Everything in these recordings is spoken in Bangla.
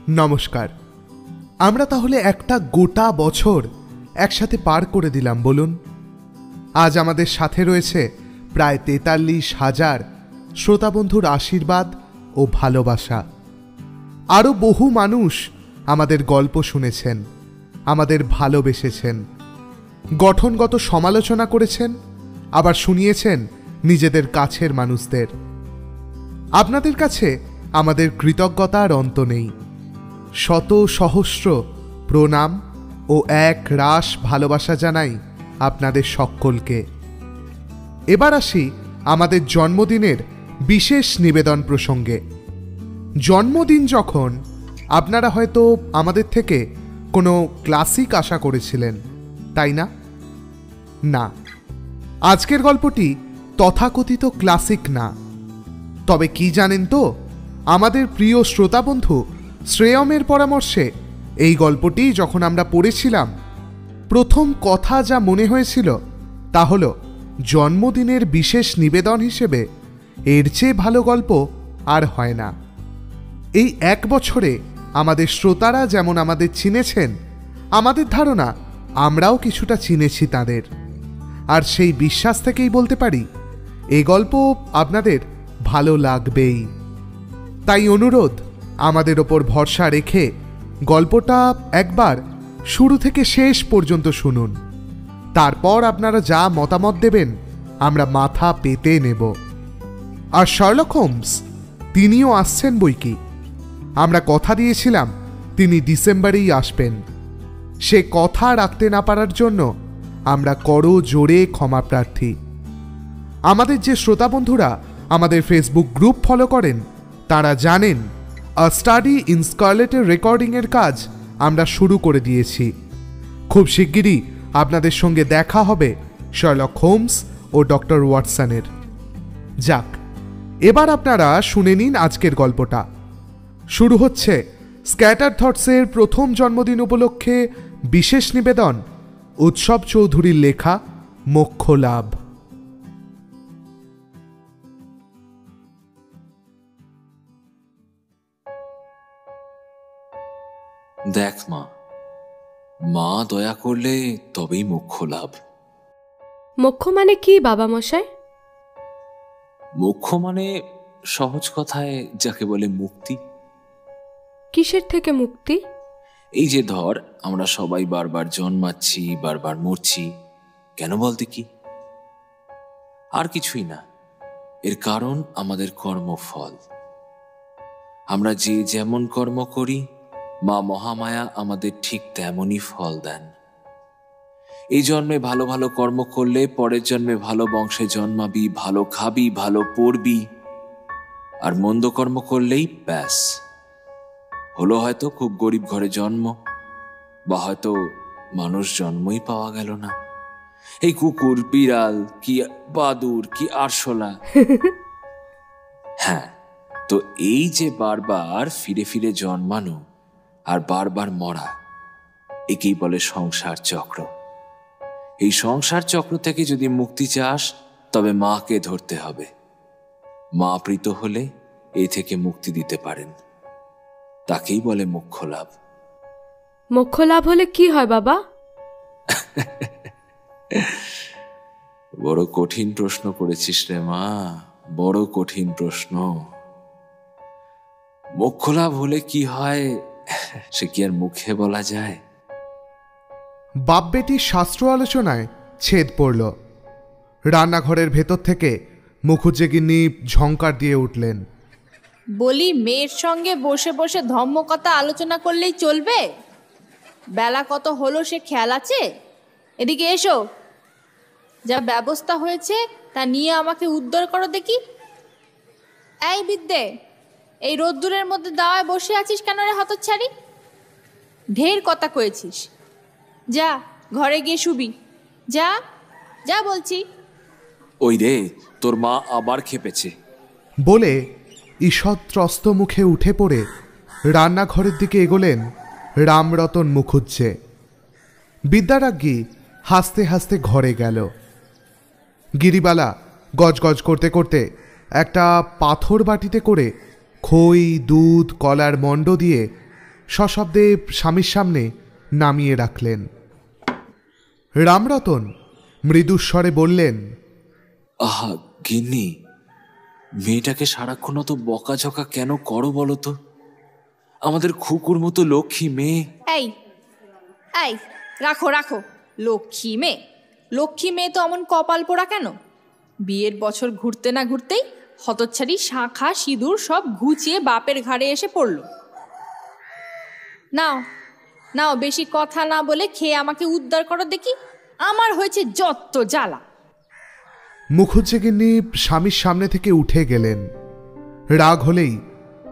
নমস্কার। আমরা তাহলে একটা গোটা বছর একসাথে পার করে দিলাম বলুন। আজ আমাদের সাথে রয়েছে প্রায় ৪৩,০০০ শ্রোতাবন্ধুর আশীর্বাদ ও ভালোবাসা। আরও বহু মানুষ আমাদের গল্প শুনেছেন, আমাদের ভালোবেসেছেন, গঠনগত সমালোচনা করেছেন, আবার শুনিয়েছেন নিজেদের কাছের মানুষদের। আপনাদের কাছে আমাদের কৃতজ্ঞতার অন্ত নেই। শত সহস্র প্রণাম ও এক রাশ ভালোবাসা জানাই আপনাদের সকলকে। এবার আসি আমাদের জন্মদিনের বিশেষ নিবেদন প্রসঙ্গে। জন্মদিন যখন, আপনারা হয়তো আমাদের থেকে কোনো ক্লাসিক আশা করেছিলেন, তাই না? না, আজকের গল্পটি তথাকথিত ক্লাসিক না। তবে কি জানেন তো, আমাদের প্রিয় শ্রোতাবন্ধু শ্রেয়মের পরামর্শে এই গল্পটি যখন আমরা পড়েছিলাম, প্রথম কথা যা মনে হয়েছিল তা হল জন্মদিনের বিশেষ নিবেদন হিসেবে এর চেয়ে ভালো গল্প আর হয় না। এই এক বছরে আমাদের শ্রোতারা যেমন আমাদের চিনেছেন, আমাদের ধারণা আমরাও কিছুটা চিনেছি তাদের। আর সেই বিশ্বাস থেকেই বলতে পারি এই গল্প আপনাদের ভালো লাগবেই। তাই অনুরোধ, আমাদের ওপর ভরসা রেখে গল্পটা একবার শুরু থেকে শেষ পর্যন্ত শুনুন। তারপর আপনারা যা মতামত দেবেন আমরা মাথা পেতে নেব। আর শার্লক হোমস তিনিও আসছেন বইকি। আমরা কথা দিয়েছিলাম তিনি ডিসেম্বরেই আসবেন। সে কথা রাখতে না পারার জন্য আমরা করো জোরে ক্ষমা প্রার্থী। আমাদের যে শ্রোতা বন্ধুরা আমাদের ফেসবুক গ্রুপ ফলো করেন তারা জানেন আ স্টাডি ইন স্কারলেটের রেকর্ডিংয়ের কাজ আমরা শুরু করে দিয়েছি। খুব শিগগিরই আপনাদের সঙ্গে দেখা হবে শার্লক হোমস ও ডক্টর ওয়াটসনের। যাক, এবার আপনারা শুনে নিন আজকের গল্পটা। শুরু হচ্ছে স্ক্যাটার থটসের প্রথম জন্মদিন উপলক্ষে বিশেষ নিবেদন উৎসব চৌধুরীর লেখা মোক্ষ লাভ। দেখ মা, মা দয়া করলে তবেই মোক্ষ লাভ। মোক্ষ মানে কি বাবা মশাই? মোক্ষ মানে সহজ কথায় যাকে বলে মুক্তি। কিসের থেকে মুক্তি? এই যে ধর, আমরা সবাই বারবার জন্মাচ্ছি, বারবার মরছি, কেন বলতে কি? আর কিছুই না, এর কারণ আমাদের কর্মফল। আমরা যে যেমন কর্ম করি, মা মহামায়া আমাদের ঠিক তেমনই ফল দেন। এই জন্মে ভালো ভালো কর্ম করলে পরের জন্মে ভালো বংশে জন্মাবি, ভালো খাবি, ভালো পড়বি। আর মন্দ কর্ম করলেই ব্যাস, হলো হয়তো খুব গরিব ঘরে জন্ম, বা হয়তো মানুষ জন্মই পাওয়া গেল না। এই কুকুর, বিড়াল, কি বাদুর, কি আরশোলা। হ্যাঁ, তো এই যে বারবার ফিরে ফিরে জন্মানো আর বারবার মরা, একেই বলে সংসার চক্র। এই সংসার চক্র থেকে যদি মুক্তি চাস তবে মাকে ধরতে হবে। মা প্রীত হলে এই থেকে মুক্তি দিতে পারেন, তাকেই বলে মোক্ষ লাভ। মোক্ষ লাভ হলে কি হয় বাবা? বড় কঠিন প্রশ্ন করেছিস রে মা, বড় কঠিন প্রশ্ন। মোক্ষ লাভ হলে কি হয় সে কি আর মুখে বলা যায়? বাপ বেটির শাস্ত্র আলোচনায় ছেদ পড়ল। রান্নাঘরের ভেতর থেকে মুখুজ্জেগিন্নি ঝংকার দিয়ে উঠলেন। বলি, মেয়ের সঙ্গে বসে বসে ধর্মকথা আলোচনা করলেই চলবে? বেলা কত হলো সে খেয়াল আছে? এদিকে এসো, যা ব্যবস্থা হয়েছে তা নিয়ে আমাকে উদ্ধার করো দেখি। এই বিদ্যে, এই রোদ্দুরের মধ্যে দাওয়ায় বসে আছিস কেন রে হতচ্ছাড়ি? ঢের কথা কয়েছিস, যা ঘরে গিয়ে শুবি। যা যা বলছি। ওই রে, তোর মা আবার খেপেছে বলে ঈষৎ ত্রস্ত মুখে উঠে পড়ে রান্নাঘরের দিকে এগোলেন রামরতন মুখুজ্জে। বিদ্যারাজ্ঞী হাসতে হাসতে ঘরে গেল। গিরিবালা গজগজ করতে করতে একটা পাথর বাটিতে করে খই, দুধ, কলার মণ্ড দিয়ে সশব্দে স্বামীর সামনে নামিয়ে রাখলেন। রামরতন মৃদুস্বরে বললেন, আহা গিন্নি, মেয়েটাকে সারাক্ষণ অত বকাঝকা কেন করো বলো তো? আমাদের খুকুর মতো লক্ষ্মী মেয়ে। এই এই রাখো রাখো, লক্ষ্মী মেয়ে লক্ষ্মী মেয়ে তো অমন কপাল পোড়া কেন? বিয়ের বছর ঘুরতে না ঘুরতেই হতচ্ছাড়ি শাঁখা সিঁদুর সব ঘুচিয়ে বাপের ঘাড়ে এসে পড়ল। নাও নাও, বেশি কথা না বলে খেয়ে আমাকে উদ্ধার করো দেখি, আমার হয়েছে যত জ্বালা। মুখুজ্জেগিন্নি স্বামীর সামনে থেকে উঠে গেলেন। রাগ হলেই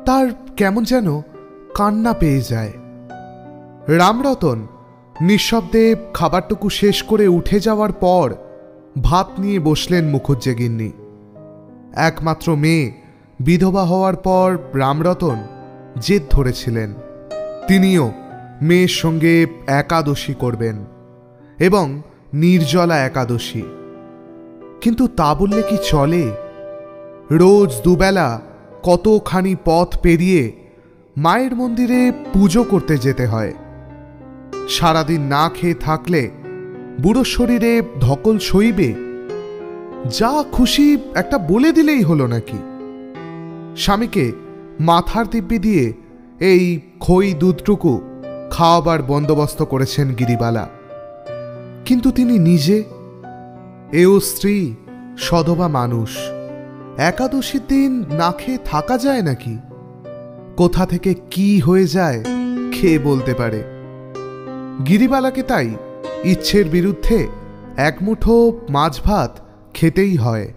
তার কেমন যেন কান্না পেয়ে যায়। রামরতন নিঃশব্দে খাবারটুকু শেষ করে উঠে যাওয়ার পর ভাত নিয়ে বসলেন মুখুজ্জেগিন্নি। একমাত্র মেয়ে বিধবা হওয়ার পর রামরতন জেদ ধরেছিলেন তিনিও মেয়ের সঙ্গে একাদশী করবেন, এবং নির্জলা একাদশী। কিন্তু তা বললে কি চলে? রোজ দুবেলা কতখানি পথ পেরিয়ে মায়ের মন্দিরে পুজো করতে যেতে হয়। সারাদিন না খেয়ে থাকলে বুড়ো শরীরে ধকল সইবে? যা খুশি একটা বলে দিলেই হলো নাকি? স্বামীকে মাথার দিব্যি দিয়ে এই খই দুধটুকু খাওয়াবার বন্দোবস্ত করেছেন গিরিবালা। কিন্তু তিনি নিজে এও স্ত্রী, সধবা মানুষ, একাদশীর দিন না খেয়ে থাকা যায় নাকি? কোথা থেকে কি হয়ে যায় খেয়ে বলতে পারে। গিরিবালাকে তাই ইচ্ছের বিরুদ্ধে এক মুঠো মাছ ভাত খেতেই হয়,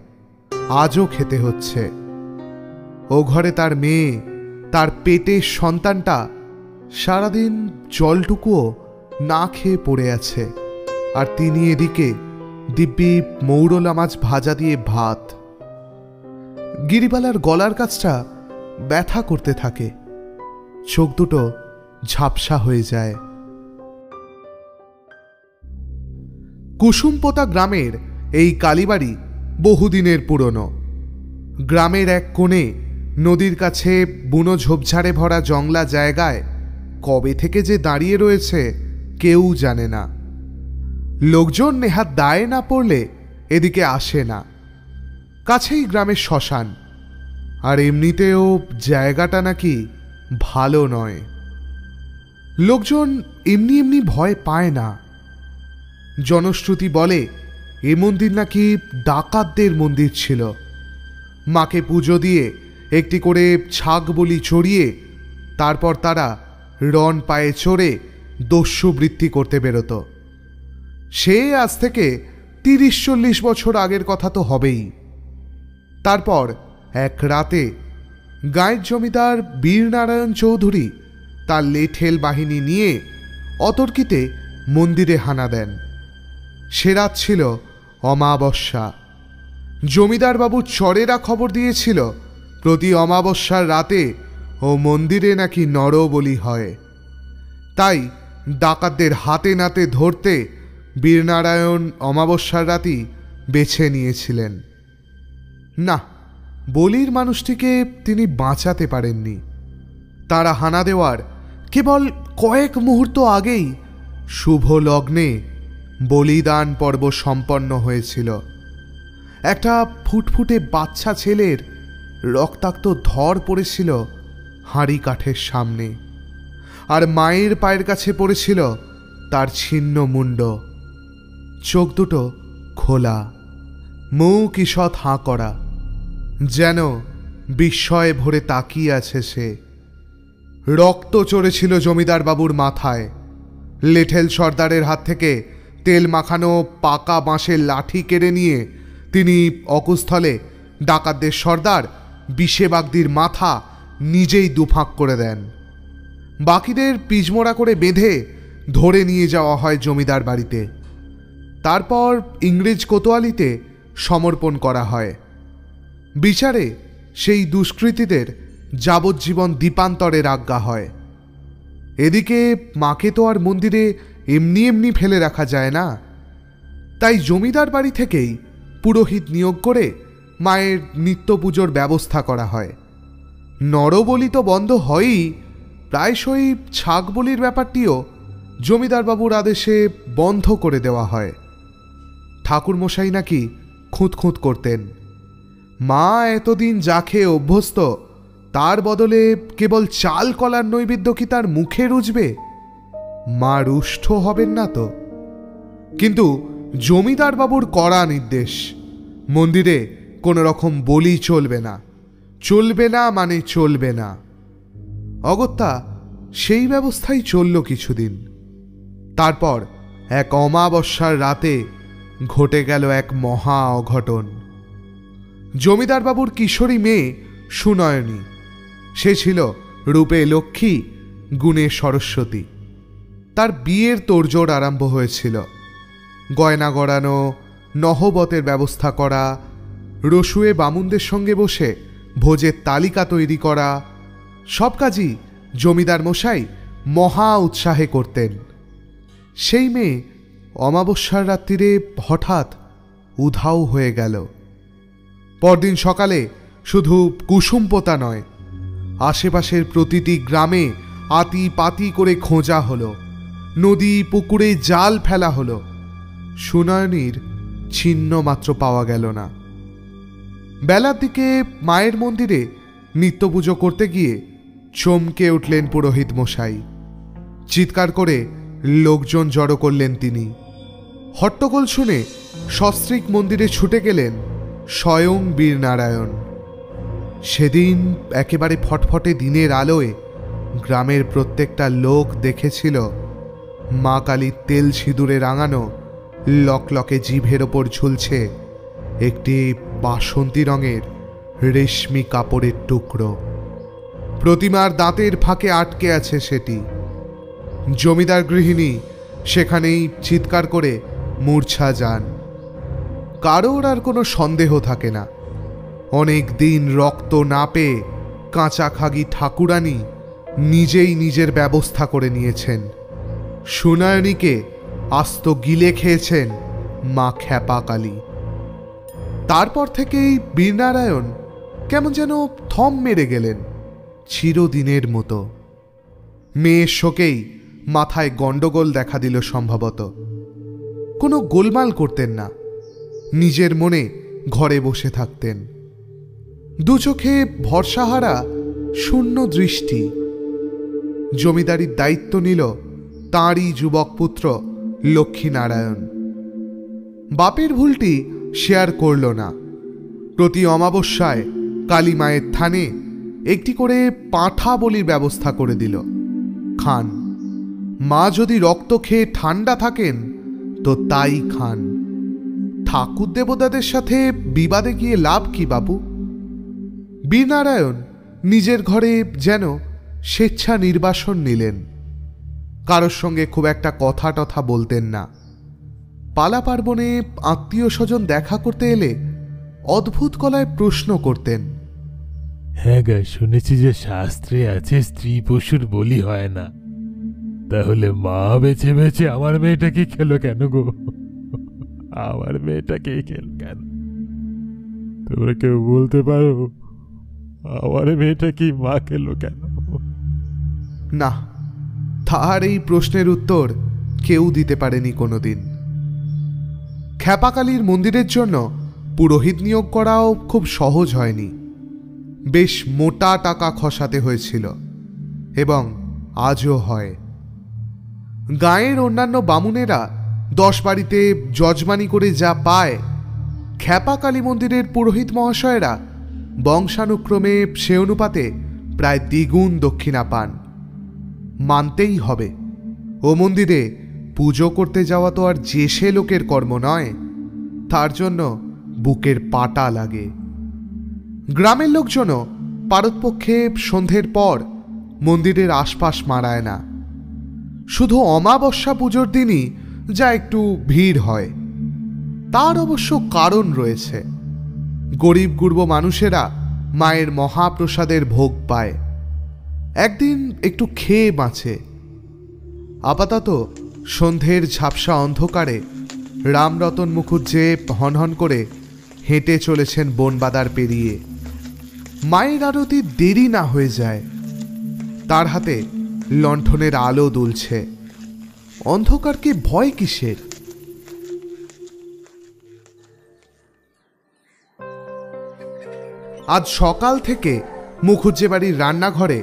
আজও খেতে হচ্ছে। ও ঘরে তার মেয়ে, তার পেটের সন্তানটা সারাদিন জলটুকুও না খেয়ে পড়ে আছে, আর তিনি এদিকে দিব্যি মৌরলা মাছ ভাজা দিয়ে ভাত। গিরিবালার গলার কাছটা ব্যথা করতে থাকে, চোখ দুটো ঝাপসা হয়ে যায়। কুসুমপোতা গ্রামের এই কালীবাড়ি বহুদিনের পুরনো। গ্রামের এক কোণে নদীর কাছে বুনো ঝোপঝাড়ে ভরা জংলা জায়গায় কবে থেকে যে দাঁড়িয়ে রয়েছে কেউ জানে না। লোকজন নেহাত দায়ে না পড়লে এদিকে আসে না। কাছেই গ্রামের শ্মশান, আর এমনিতেও জায়গাটা নাকি ভালো নয়। লোকজন এমনি এমনি ভয় পায় না। জনশ্রুতি বলে এ মন্দির নাকি ডাকাতদের মন্দির ছিল। মাকে পুজো দিয়ে একটি করে ছাগ বলি চড়িয়ে তারপর তারা রণ পায়ে চড়ে দস্যুবৃত্তি করতে বেরোত। সে আজ থেকে ৩০-৪০ বছর আগের কথা তো হবেই। তারপর এক রাতে গায়ের জমিদার বীরনারায়ণ চৌধুরী তার লেঠেল বাহিনী নিয়ে অতর্কিতে মন্দিরে হানা দেন। সে রাত ছিল অমাবস্যা। জমিদারবাবু চরেরা খবর দিয়েছিল প্রতি অমাবস্যার রাতে ও মন্দিরে নাকি নরবলি হয়। তাই ডাকাতদের হাতে নাতে ধরতে বীরনারায়ণ অমাবস্যার রাতই বেছে নিয়েছিলেন। না, বলির মানুষটিকে তিনি বাঁচাতে পারেননি। তারা হানা দেওয়ার কেবল কয়েক মুহূর্ত আগেই শুভ লগ্নে বলিদান পর্ব সম্পন্ন হয়েছিল। একটা ফুটফুটে বাচ্চা ছেলের রক্তাক্ত ধর পড়েছিল হাঁড়ি কাঠের সামনে, আর মায়ের পায়ের কাছে পড়েছিল তার ছিন্ন মুন্ড। চোখ দুটো খোলা, মুখ ঈষৎ হাঁ করা, যেন বিস্ময়ে ভরে তাকিয়ে আছে সে। রক্ত চড়েছিল জমিদার বাবুর মাথায়। লেঠেল সর্দারের হাত থেকে তেল মাখানো পাকা বাঁশের লাঠি কেড়ে নিয়ে তিনি অকুস্থলে ডাকাতদের সর্দার বিষেবাগদির মাথা নিজেই দুফাঁক করে দেন। বাকিদের পিচমোড়া করে বেঁধে ধরে নিয়ে যাওয়া হয় জমিদার বাড়িতে। তারপর ইংরেজ কোতোয়ালিতে সমর্পণ করা হয়। বিচারে সেই দুষ্কৃতীদের যাবজ্জীবন দ্বীপান্তরের আজ্ঞা হয়। এদিকে মাকে তো আর মন্দিরে এমনি এমনি ফেলে রাখা যায় না। তাই জমিদার বাড়ি থেকেই পুরোহিত নিয়োগ করে মায়ের নিত্য পুজোর ব্যবস্থা করা হয়। নরবলি তো বন্ধ হয়ই, প্রায়শই ছাগ বলির ব্যাপারটিও জমিদারবাবুর আদেশে বন্ধ করে দেওয়া হয়। ঠাকুরমশাই নাকি খুঁত করতেন, মা এতদিন যা খেয়ে অভ্যস্ত তার বদলে কেবল চাল কলার নৈবেদ্য কি তার মুখে রুজবে? মা রুষ্ট হবেন না তো? কিন্তু জমিদারবাবুর কড়া নির্দেশ, মন্দিরে কোনো রকম বলি চলবে না, চলবে না মানে চলবে না। অগত্যা সেই ব্যবস্থাই চলল কিছুদিন। তারপর এক অমাবস্যার রাতে ঘটে গেল এক মহা অঘটন। জমিদারবাবুর কিশোরী মেয়ে সুনয়নী, সে ছিল রূপে লক্ষ্মী, গুণে সরস্বতী। তার বিয়ের তোড়জোড় আরম্ভ হয়েছিল। গয়না গড়ানো, নহবতের ব্যবস্থা করা, রসুয়ে বামুনদের সঙ্গে বসে ভোজের তালিকা তৈরি করা, সব কাজই জমিদার মশাই মহা উৎসাহে করতেন। সেই মেয়ে অমাবস্যার রাত্রিরে হঠাৎ উধাও হয়ে গেল। পরদিন সকালে শুধু কুসুম পোতা নয়, আশেপাশের প্রতিটি গ্রামে আতি পাতি করে খোঁজা হলো, নদী পুকুরে জাল ফেলা হলো, সুনয়নীর ছিন্ন মাত্র পাওয়া গেল না। বেলার দিকে মায়ের মন্দিরে নিত্য পুজো করতে গিয়ে চমকে উঠলেন পুরোহিত মশাই। চিৎকার করে লোকজন জড়ো করলেন তিনি। হট্টগোল শুনে সস্ত্রীক মন্দিরে ছুটে গেলেন স্বয়ং বীরনারায়ণ। সেদিন একেবারে ফটফটে দিনের আলোয় গ্রামের প্রত্যেকটা লোক দেখেছিল মা কালীর তেল সিঁদুরে রাঙানো লকলকে জিভের ওপর ঝুলছে একটি বাসন্তী রঙের রেশমি কাপড়ের টুকরো। প্রতিমার দাঁতের ফাঁকে আটকে আছে সেটি। জমিদার গৃহিণী সেখানেই চিৎকার করে মূর্ছা যান। কারোর আর কোনো সন্দেহ থাকে না, অনেক দিন রক্ত না পেয়ে কাঁচা খাগি ঠাকুরানী নিজেই নিজের ব্যবস্থা করে নিয়েছেন। সুনয়নীকে আস্ত গিলে খেয়েছেন মা খ্যাপা কালী। তারপর থেকেই বীরনারায়ণ কেমন যেন থম মেরে গেলেন চিরদিনের মতো। মেয়ের শোকেই মাথায় গণ্ডগোল দেখা দিল সম্ভবত। কোনো গোলমাল করতেন না, নিজের মনে ঘরে বসে থাকতেন। দু চোখে ভরসাহারা শূন্য দৃষ্টি। জমিদারির দায়িত্ব নিল তাঁরই যুবক পুত্র লক্ষ্মীনারায়ণ। বাপের ভুলটি শেয়ার করল না। প্রতি অমাবস্যায় কালী মায়ের থানে একটি করে পাঁঠা বলির ব্যবস্থা করে দিল। খান, মা যদি রক্ত খেয়ে ঠান্ডা থাকেন তো তাই খান। ঠাকুর দেবতাদের সাথে বিবাদে গিয়ে লাভ কি বাবু? বীরনারায়ণ নিজের ঘরে যেন স্বেচ্ছা নির্বাসন নিলেন। কারোর সঙ্গে খুব একটা কথা টথা বলতেন না। পালা পার্বণে আত্মীয় স্বজন দেখা করতে এলে অদ্ভুত গলায় প্রশ্ন করতেন। হ্যাঁ গা, শুনেছি যে শাস্ত্রে আছে স্ত্রী পশুর বলি হয় না, তাহলে মা বেছে বেছে আমার মেয়েটাকে খেলো কেন গো? আমার মেয়েটাকে খেলো কেন? তোমরা কেউ বলতে পারো আমার মেয়েটা কি মা খেলো কেন? না, তার এই প্রশ্নের উত্তর কেউ দিতে পারেনি কোনোদিন। খ্যাপাকালীর মন্দিরের জন্য পুরোহিত নিয়োগ করাও খুব সহজ হয়নি। বেশ মোটা টাকা খসাতে হয়েছিল, এবং আজও হয়। গাঁয়ের অন্যান্য বামুনেরা 10 বাড়িতে যজমানি করে যা পায়, খ্যাপাকালী মন্দিরের পুরোহিত মহাশয়েরা বংশানুক্রমে সে অনুপাতে প্রায় দ্বিগুণ দক্ষিণা পান। মানতেই হবে, ও মন্দিরে পুজো করতে যাওয়া তো আর যে সে লোকের কর্ম নয়, তার জন্য বুকের পাটা লাগে। গ্রামের লোকজনও পারতপক্ষে সন্ধ্যের পর মন্দিরের আশপাশ মারায় না। শুধু অমাবস্যা পুজোর দিনই যা একটু ভিড় হয়। তার অবশ্য কারণ রয়েছে। গরিব গুরব মানুষেরা মায়ের মহাপ্রসাদের ভোগ পায়, একদিন একটু খেয়ে বাঁচে। আপাতত সন্ধ্যের ঝাপসা অন্ধকারে রামরতন মুখুজ্জে হনহন করে হেঁটে চলেছেন বনবাদার পেরিয়ে। মায়ের আরতি দেরি না হয়ে যায়। তার হাতে লণ্ঠনের আলো দুলছে। অন্ধকারকে ভয় কিসের? আজ সকাল থেকে মুখুজ্জে বাড়ির রান্নাঘরে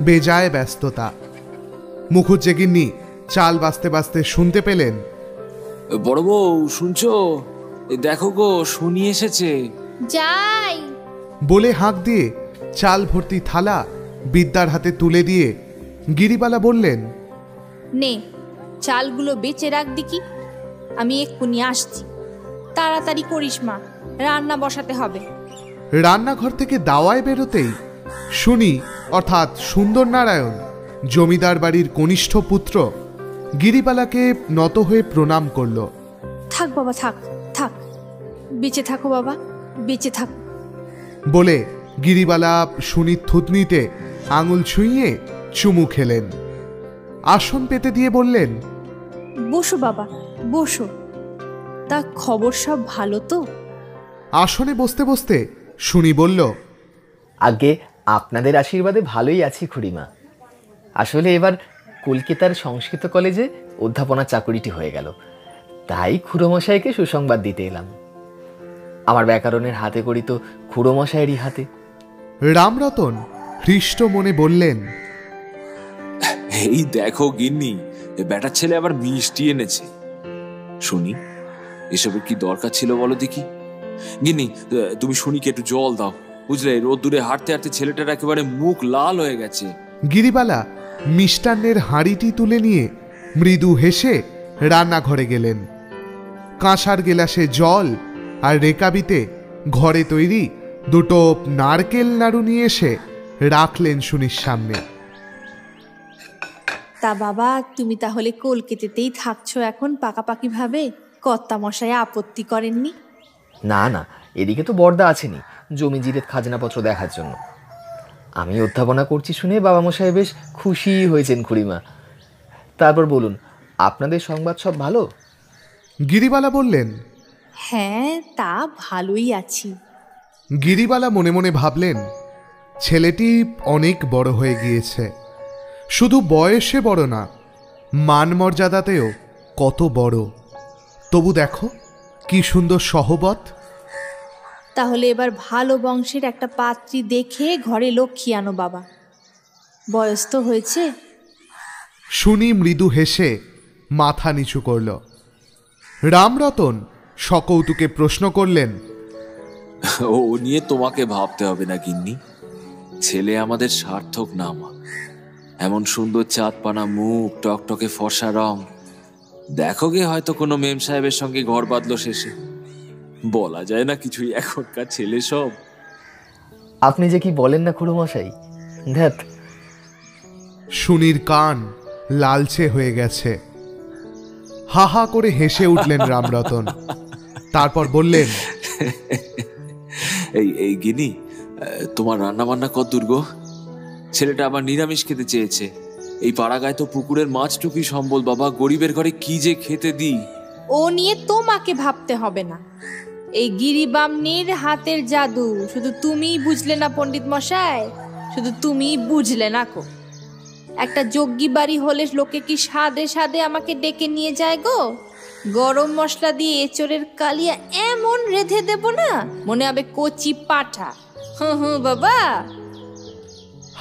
বেজায় ব্যস্ততা। মুখুজ্জে গিন্নি চাল বাঁচতে বাঁচতে শুনতে পেলেন, বড় বউ শুনছো? দেখো গো, শুনি এসেছে। যাই বলে হাঁক দিয়ে চাল ভর্তি থালা বিদ্যার হাতে তুলে দিয়ে গিরিবালা বললেন, নে চালগুলো বেঁচে রাখ দেখি, আমি এক্ষুনি আসছি। তাড়াতাড়ি করিস মা, রান্না বসাতে হবে। রান্নাঘর থেকে দাওয়ায় বেরোতেই শুনি অর্থাৎ সুন্দর নারায়ণ, জমিদার বাড়ির কনিষ্ঠ পুত্র, গিরিবালাকে নত হয়ে প্রণাম করল। থাক বাবা, থাক থাক, বেঁচে থাকো বাবা, বেঁচে থাকো বলে গিরিবালা শুনির থুতনিতে আঙুল ছুঁয়ে চুমু খেলেন। আসন পেতে দিয়ে বললেন, বসো বাবা বসো। তা খবর সব ভালো তো? আসনে বসতে বসতে শুনি বলল, আগে আপনাদের আশীর্বাদে ভালোই আছি খুড়িমা। আসলে এবার কলকাতার সংস্কৃত কলেজে অধ্যাপনার চাকরিটি হয়ে গেল, তাই খুড়োমশাইকে সুসংবাদ দিতে এলাম। আমার ব্যাকরণের হাতে করি তো খুড়োমশাইয়েরই হাতে। রামরতন হৃষ্ট মনে বললেন, এই দেখো গিন্নি, বেটার ছেলে আবার মিষ্টি এনেছে। শুনি, এসবের কি দরকার ছিল বলো দেখি? গিন্নি, তুমি শুনিকে একটু জল দাও, বুঝলে? রোদ্দুরে হাঁটতে হাঁটতে ছেলেটার একেবারে মুখ লাল হয়ে গেছে। গিরিবালা মিষ্টান্নের হাঁড়িটি তুলে নিয়ে মৃদু হেসে রান্নাঘরে গেলেন। কাঁসার গেলাসে জল আর রেকাবিতে ঘরে তৈরি দুটো নারকেল নাড়ু নিয়ে এসে রাখলেন শুনির সামনে। তা বাবা, তুমি তাহলে কলকাতাতেই থাকছো এখন পাকাপাকি ভাবে? কর্তা মশাই আপত্তি করেননি? না না, এদিকে তো বর্দা আছেনি জমি জিরেত খাজনাপত্র দেখার জন্য। আমি অধ্যাপনা করছি শুনে বাবা মশাই বেশ খুশি হয়েছেন খুড়িমা। তারপর বলুন, আপনাদের সংবাদ সব ভালো? গিরিবালা বললেন, হ্যাঁ তা ভালোই আছি। গিরিবালা মনে মনে ভাবলেন, ছেলেটি অনেক বড় হয়ে গিয়েছে। শুধু বয়সে বড় না, মান মর্যাদাতেও কত বড়। তবু দেখো কি সুন্দর সহবত। তাহলে এবার ভালো বংশের একটা পাত্রী দেখে ঘরে লক্ষ্মী আনো বাবা, বয়স তো হয়েছে। শুনি মৃদু হেসে মাথা নিচু করল। রামরতন সকৌতুকে প্রশ্ন করলেন, ও নিয়ে তোমাকে ভাবতে হবে না গিন্নি, ছেলে আমাদের সার্থক নাম। এমন সুন্দর চাঁদপানা মুখ, টকটকে ফর্সা রং, দেখো গে হয়তো কোনো মেম সাহেবের সঙ্গে ঘর বাঁধলো শেষে। বলা যায় না কিছুই, এখনকার ছেলে সব। আপনি যে কি বলেন না খুড়োমশাই, ধ্যাত। শুনির কান লালচে হয়ে গেছে। হা হা করে হেসে উঠলেন রামরতন। তারপর বললেন, এই গিনি, তোমার রান্না বান্না কত দুর্গ? ছেলেটা আবার নিরামিষ খেতে চেয়েছে। এই পাড়াগায় তো পুকুরের মাছটুকুই সম্বল বাবা, গরিবের ঘরে কি যে খেতে দিই। ও নিয়ে তোমাকে ভাবতে হবে না, এই গিরিবামনির হাতের জাদু শুধু তুমিই বুঝলে না পণ্ডিত মশাই, শুধু তুমিই বুঝলে না কো। একটা যজ্ঞী বাড়ি হলে লোকে কি সাদে সাদে আমাকে ডেকে নিয়ে যায় গো? গরম মশলা দিয়ে এঁচড়ের কালিয়া এমন রেঁধে দেব না, মনে হবে কচি পাঠা। হুঁ বাবা।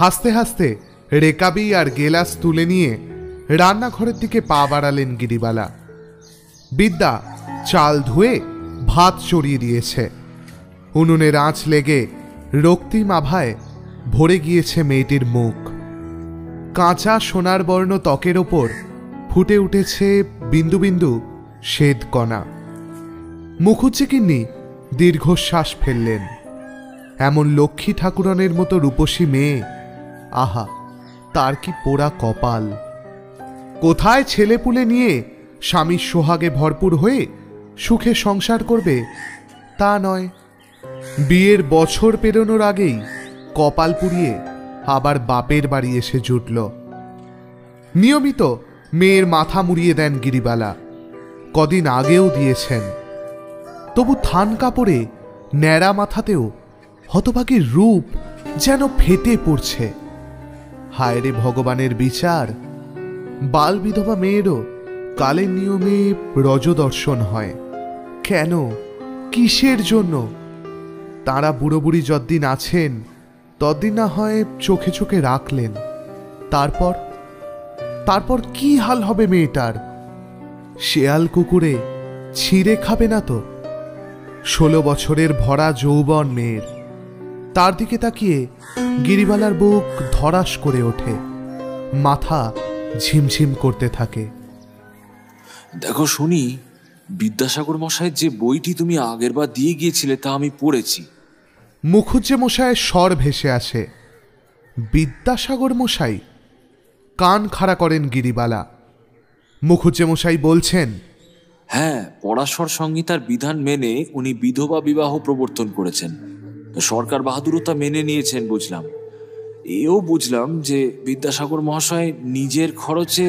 হাসতে হাসতে রেকাবি আর গেলাস তুলে নিয়ে রান্নাঘরের দিকে পা বাড়ালেন গিরিবালা। বিদ্যা চাল ধুয়ে ভাত চড়িয়ে দিয়েছে। উনুনের আঁচ লেগে রক্তিম আভায় ভরে গিয়েছে মেয়েটির মুখ। কাঁচা সোনার বর্ণ ত্বকের ওপর ফুটে উঠেছে বিন্দু বিন্দু শ্বেত কণা। মুখুজ্জে গিন্নি দীর্ঘশ্বাস ফেললেন। এমন লক্ষ্মী ঠাকুরনের মতো রূপসী মেয়ে, আহা তার কি পোড়া কপাল! কোথায় ছেলেপুলে নিয়ে স্বামীর সোহাগে ভরপুর হয়ে সুখে সংসার করবে তা নয়, বিয়ের বছর পেরোনোর আগেই কপাল পুড়িয়ে আবার বাপের বাড়ি এসে জুটল। নিয়মিত মেয়ের মাথা মুড়িয়ে দেন গিরিবালা, কদিন আগেও দিয়েছেন। তবু থান কাপড়ে ন্যাড়া মাথাতেও হতভাগীর রূপ যেন ফেটে পড়ছে। হায় রে ভগবানের বিচার, বাল বিধবা মেয়েরও কালের নিয়মে রজদর্শন হয়। কেন, কিসের জন্য? তাঁরা বুড়ো বুড়ি যতদিন আছেন ততদিন না হয় চোখে চোখে রাখলেন, তারপর তারপর কি হাল হবে মেয়েটার? শেয়াল কুকুরে ছিঁড়ে খাবে না তো? 16 বছরের ভরা যৌবন মেয়ের, তার দিকে তাকিয়ে গিরিবালার বুক ধরাস করে ওঠে, মাথা ঝিমঝিম করতে থাকে। দেখো শুনি, বিদ্যাসাগর মশাইয়ের যে বইটি তুমি আগেরবার দিয়ে গিয়েছিলে তা আমি পড়েছি। মুখুজ্জে মশাইয়ের স্বর ভেসে আসে। বিদ্যাসাগর মশাই? কান খাড়া করেন গিরিবালা। মুখুজ্জে মশাই বলছেন, হ্যাঁ, পরাশর সংহিতার বিধান মেনে উনি বিধবা বিবাহ প্রবর্তন করেছেন। সরকার বাহাদুরও তা মেনে নিয়েছেন বুঝলাম। এও বুঝলাম যে বিদ্যাসাগর মহাশয় নিজের খরচে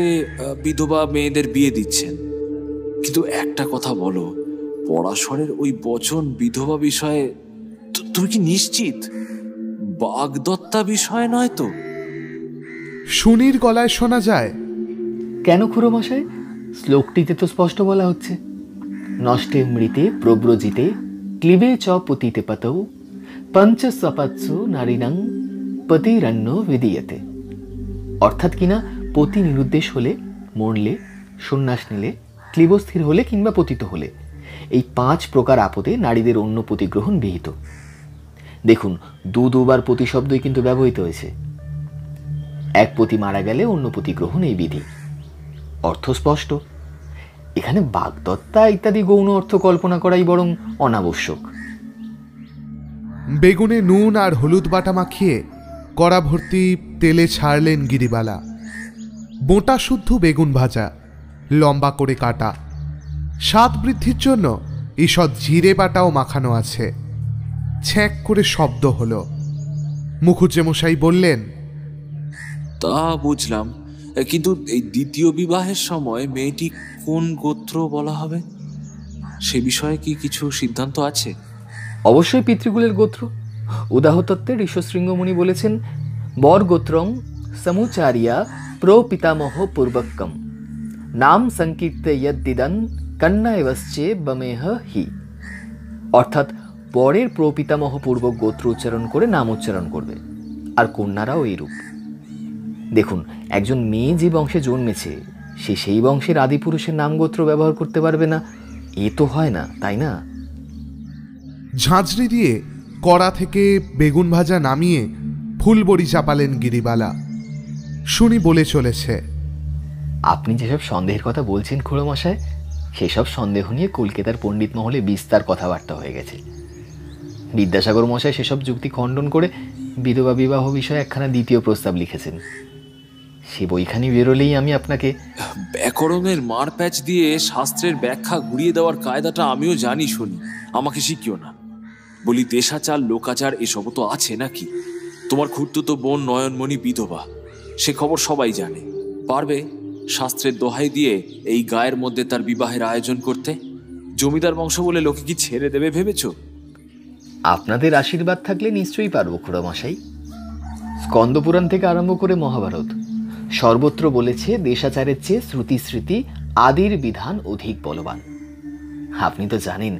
বিধবা মেয়েদের বিয়ে দিচ্ছেন। কিন্তু একটা কথা বলো, পরাশরের ওই বচন বিধবা বিষয়ে তুমি কি নিশ্চিত? বাগদত্তা বিষয় নয় তো? শুনির গলায় শোনা যায়। কেন খুড়োমশাই? শ্লোকটিতে তো স্পষ্ট বলা হচ্ছে, নষ্টে মৃতে প্রব্রজিতে ক্লিবে চ পতিতে পতৌ পঞ্চ সপাৎসু নারীনাং পতিরণ্য বিদীয়তে। অর্থাৎ কিনা পতি নিরুদ্দেশ হলে, মরলে, সন্ন্যাস নিলে, ক্লীবস্থির হলে কিংবা পতিত হলে, এই 5 প্রকার আপদে নারীদের অন্য পতিগ্রহণ বিহিত। দেখুন, দুবার পতি শব্দই কিন্তু ব্যবহৃত হয়েছে। এক পতি মারা গেলে অন্য পতি গ্রহণ এই বিধি। অর্থ স্পষ্ট। এখানে বাগদত্তা ইত্যাদি গৌণ অর্থ কল্পনা করাই বরং অনাবশ্যক। বেগুনে নুন আর হলুদ বাটা মাখিয়ে কড়া ভর্তি তেলে ছাড়লেন গিরিবালা। বোঁটা শুদ্ধ বেগুন ভাজা, লম্বা করে কাটা। স্বাদ বৃদ্ধির জন্য ঈষৎ জিরে বাটাও মাখানো আছে। ছ্যাঁক করে শব্দ হলো। মুখুজ্জে মশাই বললেন, তা বুঝলাম, কিন্তু এই দ্বিতীয় বিবাহের সময় মেয়েটি কোন গোত্র বলা হবে সে বিষয়ে কি কিছু সিদ্ধান্ত আছে? অবশ্যই পিতৃকুলের গোত্র। উদাহতত্ত্বে ঋষ্যশৃঙ্গমুনি বলেছেন, বর গোত্রং সমুচারিয়া প্রপিতামহ পূর্বকম নাম সংকীর্তে যদ্দিদন কন্যা এবশ্চে বমেহ হি। অর্থাৎ বরের প্রপিতামহ পূর্বক গোত্র উচ্চারণ করে নাম উচ্চারণ করবে, আর কন্যারাও এইরূপ। দেখুন, একজন মেয়ে যে বংশে জন্মেছে সে সেই বংশের আদিপুরুষের নাম গোত্র ব্যবহার করতে পারবে না, এ তো হয় না, তাই না? ঝাঁঝরি দিয়ে কড়া থেকে বেগুন ভাজা নামিয়ে ফুলবড়ি চাপালেন গিরিবালা। শুনি বলে চলেছে, আপনি যেসব সন্দেহের কথা বলছেন খুড়োমশাই, সেসব সন্দেহ নিয়ে কলকাতার পণ্ডিত মহলে বিস্তার কথাবার্তা হয়ে গেছে। বিদ্যাসাগর মশাই সেসব যুক্তি খণ্ডন করে বিধবা বিবাহ বিষয়ে একখানা দ্বিতীয় প্রস্তাব লিখেছেন। সে বইখানি বেরোলেই আমি আপনাকে। ব্যাকরণের মারপ্যাচ দিয়ে শাস্ত্রের ব্যাখ্যা ঘুরিয়ে দেওয়ার কায়দাটা আমিও জানি, শুনি, আমাকে শিখিও না। বলি, দেশাচার লোকাচার এসবও তো আছে নাকি? তোমার খুড়তুতো বোন নয়নমণি বিধবা, সে খবর সবাই জানে। পারবে শাস্ত্রের দোহাই দিয়ে এই গায়ের মধ্যে তার বিবাহের আয়োজন করতে? জমিদার বংশ বলে লোকে কি ছেড়ে দেবে ভেবেছ? আপনাদের আশীর্বাদ থাকলে নিশ্চয়ই পারবো খুড়োমশাই। স্কন্দপুরাণ থেকে আরম্ভ করে মহাভারত সর্বত্র বলেছে দেশাচারের চেয়ে শ্রুতি স্মৃতি আদির বিধান অধিক বলবান। আপনি তো জানেন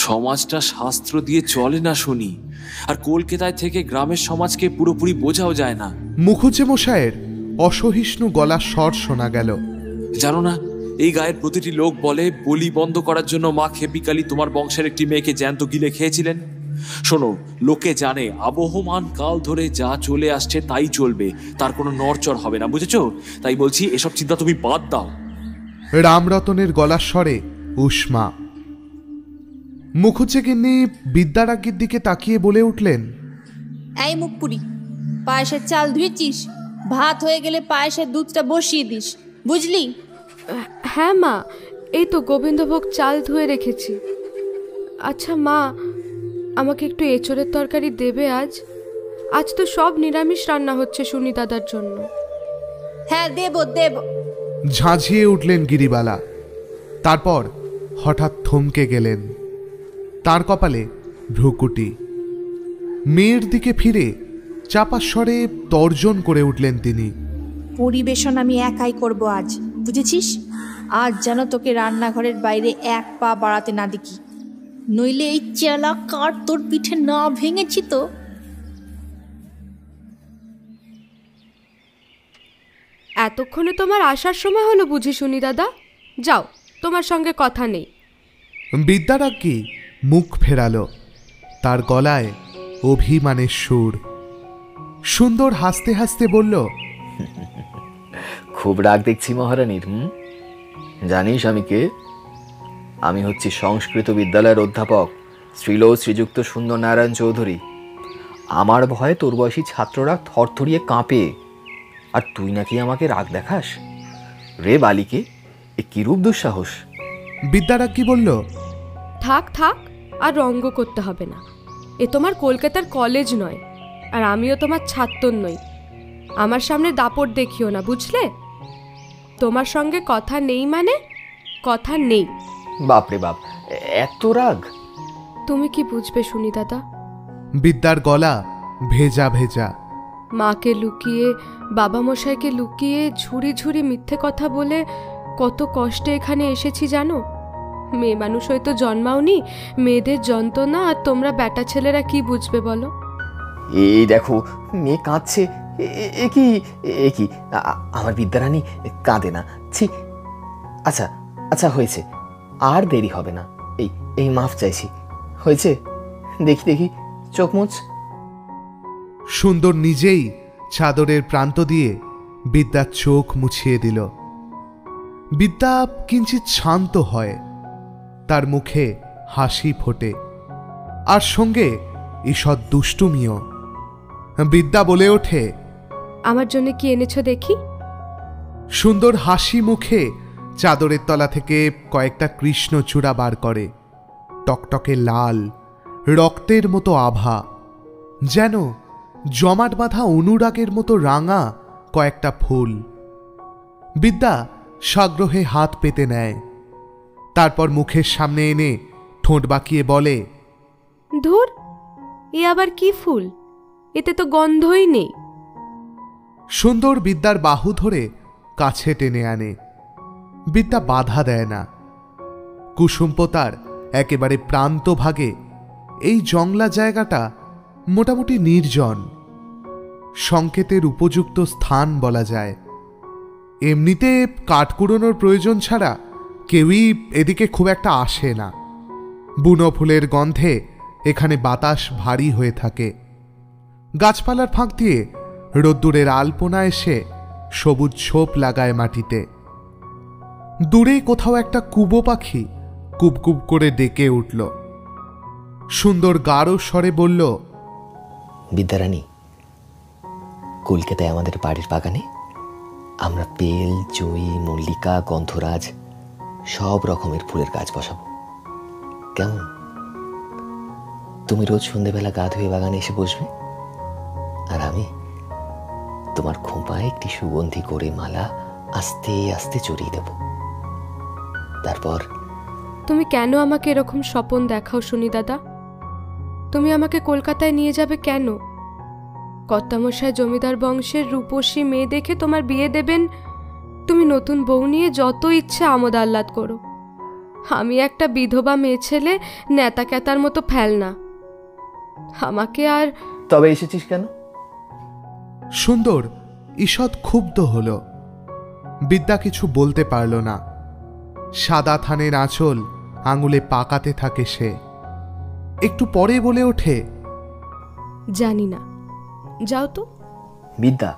সমাজটা শাস্ত্র দিয়ে চলে না, শুনি। আর কলকাতায় থেকে গ্রামের সমাজকে পুরোপুরি বোঝাও যায় না। মুখুজ্জে মশাইয়ের অসহিষ্ণু গলার স্বর শোনা গেল। জানো না, এই গায়ের প্রতিটি লোক বলে বলি বন্ধ করার জন্য মা খেপিকালী তোমার বংশের একটি মেয়েকে জ্যান্ত গিলে খেয়েছিলেন। শোনো, লোকে জানে আবহমান কাল ধরে যা চলে আসছে তাই চলবে, তার কোনো নড়চড় হবে না, বুঝেছো? তাই বলছি, এসব চিন্তা তুমি বাদ দাও। রামরতনের গলার স্বরে উষ্মা। মুখুজ্জে গিন্নি বিদ্যারাজ্ঞীর দিকে তাকিয়ে বলে উঠলেন, এই মুখ পুরি, পায়েসের চাল ধুয়েছিস? ভাত হয়ে গেলে পায়েসের দুধটা বসিয়ে দিস, বুঝলি? হ্যাঁ মা, এই তো গোবিন্দভোগ চাল ধুয়ে রেখেছি। আচ্ছা মা, আমাকে একটু এঁচোড়ের তরকারি দেবে আজ? আজ তো সব নিরামিষ রান্না হচ্ছে শুনি দাদার জন্য। হ্যাঁ দেব দেব। ঝাঁঝিয়ে উঠলেন গিরিবালা। তারপর হঠাৎ থমকে গেলেন। তার কপালে ভ্রুকুটি। মেয়ের দিকে ফিরে চাপা স্বরে তর্জন করে উঠলেন তিনি। পরিবেশন আমি একাই করব আজ, বুঝেছিস? আজ যেন তোকে রান্নাঘরের বাইরে এক পা বাড়াতে না দেখি, নইলে এই চেলা কাঠ তোর পিঠে না ভেঙেছি তো। এতক্ষণে তোমার আসার সময় হলো বুঝি শুনি দাদা? যাও, তোমার সঙ্গে কথা নেই। বিদ্যারাজ্ঞী মুখ ফেরালো, তার গলায় অভিমানের সুর। সুন্দর হাসতে হাসতে বলল, খুব রাগ দেখছি মহারানীর। জানিস আমি কে? আমি হচ্ছি সংস্কৃত বিদ্যালয়ের অধ্যাপক শ্রীল শ্রীযুক্ত সুন্দর নারায়ণ চৌধুরী। আমার ভয়ে তোর বয়সী ছাত্ররা থরথরিয়ে কাঁপে, আর তুই নাকি আমাকে রাগ দেখাস? রে বালিকে, এ কিরূপ দুঃসাহস! বিদ্যারাজ্ঞী বলল, থাক থাক, আর রঙ্গ করতে হবে না। এ তোমার কলকাতার কলেজ নয়, আর আমিও তোমার ছাত্র নই। আমার সামনে দাপট দেখিও না, বুঝলে? তোমার সঙ্গে কথা নেই মানে কথা নেই। বাপরে বাপ, এত রাগ! তুমি কি বুঝবে শুনি দাদা? বিদ্যার গলা ভেজা ভেজা। মাকে লুকিয়ে, বাবা মশাইকে লুকিয়ে, ঝুড়ি ঝুড়ি মিথ্যে কথা বলে কত কষ্টে এখানে এসেছি জানো? মেয়ে মানুষ হয়তো জন্মাওনি, মেয়েদের যন্ত্রণা আর তোমরা বেটা ছেলেরা কি বুঝবে বলো? এই দেখো, মেয়ে কাঁদছে। এ কি আমার বিদ্যারানী কাঁদে না, ছি। আচ্ছা আচ্ছা, হয়েছে, আর দেরি হবে না। এই মাফ চাইছি, হয়েছে। দেখি দেখি, চোখ মুছ। সুন্দর নিজেই চাদরের প্রান্ত দিয়ে বিদ্যার চোখ মুছিয়ে দিল। বিদ্যা কিঞ্চিৎ শান্ত হয়, তার মুখে হাসি ফোটে, আর সঙ্গে ঈষৎ দুষ্টুমিও। বিদ্যা বলে ওঠে, আমার জন্য কি এনেছ দেখি? সুন্দর হাসি মুখে চাদরের তলা থেকে কয়েকটা কৃষ্ণচূড়া বার করে, টকটকে লাল, রক্তের মতো আভা, যেন জমাট বাঁধা অনুরাগের মতো রাঙা কয়েকটা ফুল। বিদ্যা সাগ্রহে হাত পেতে নেয়, তারপর মুখের সামনে এনে ঠোঁট বাঁকিয়ে বলে, ধুর, এ আবার কি ফুল? এতে তো গন্ধই নেই। সুন্দর বিদ্যার বাহু ধরে কাছে টেনে আনে। বিদ্যা বাধা দেয় না। কুসুমপোতার একেবারে প্রান্তভাগে এই জংলা জায়গাটা মোটামুটি নির্জন, সংকেতের উপযুক্ত স্থান বলা যায়। এমনিতে কাঠ কুড়োনোর প্রয়োজন ছাড়া কেউই এদিকে খুব একটা আসে না। বুনো ফুলের গন্ধে এখানে বাতাস ভারী হয়ে থাকে। গাছপালার ফাঁক দিয়ে রোদ্দুরের আলপনা এসে সবুজ ছোপ লাগায় মাটিতে। দূরে কোথাও একটা কুবো পাখি কুবকুব করে ডেকে উঠল। সুন্দর গাঢ় স্বরে বলল, বিদ্যারানী, কলকাতায় আমাদের বাড়ির বাগানে আমরা বেল, জুঁই, মল্লিকা, গন্ধরাজ সব রকমের ফুলের গাছ বসাবো। কেমন? তুমি রোজ সন্ধেবেলা গা ধুয়ে বাগানে এসে বসবে, আর আমি তোমার খোঁপায় একটি সুগন্ধি করে মালা আস্তে আস্তে চড়িয়ে দেব। তারপর তুমি কেন আমাকে এরকম স্বপন দেখাও শুনি দাদা? তুমি আমাকে কলকাতায় নিয়ে যাবে কেন? কর্তামশাই জমিদার বংশের রূপসী মেয়ে দেখে তোমার বিয়ে দেবেন। তুমি নতুন বউ নিয়ে যত ইচ্ছে আমোদ আহ্লাদ করো। আমি একটা বিধবা মেয়ে ছেলে, নেতা ক্যাতার মতো ফেলনা। আমাকে আর... তবে এসেছিস কেন? সুন্দর ঈষৎ ক্ষুব্ধ হল। বিদ্যা কিছু বলতে পারল না। সাদা থানের আঁচল আঙুলে পাকাতে থাকে সে। একটু পরে বলে ওঠে, জানি না, যাও তো। বিদ্যা,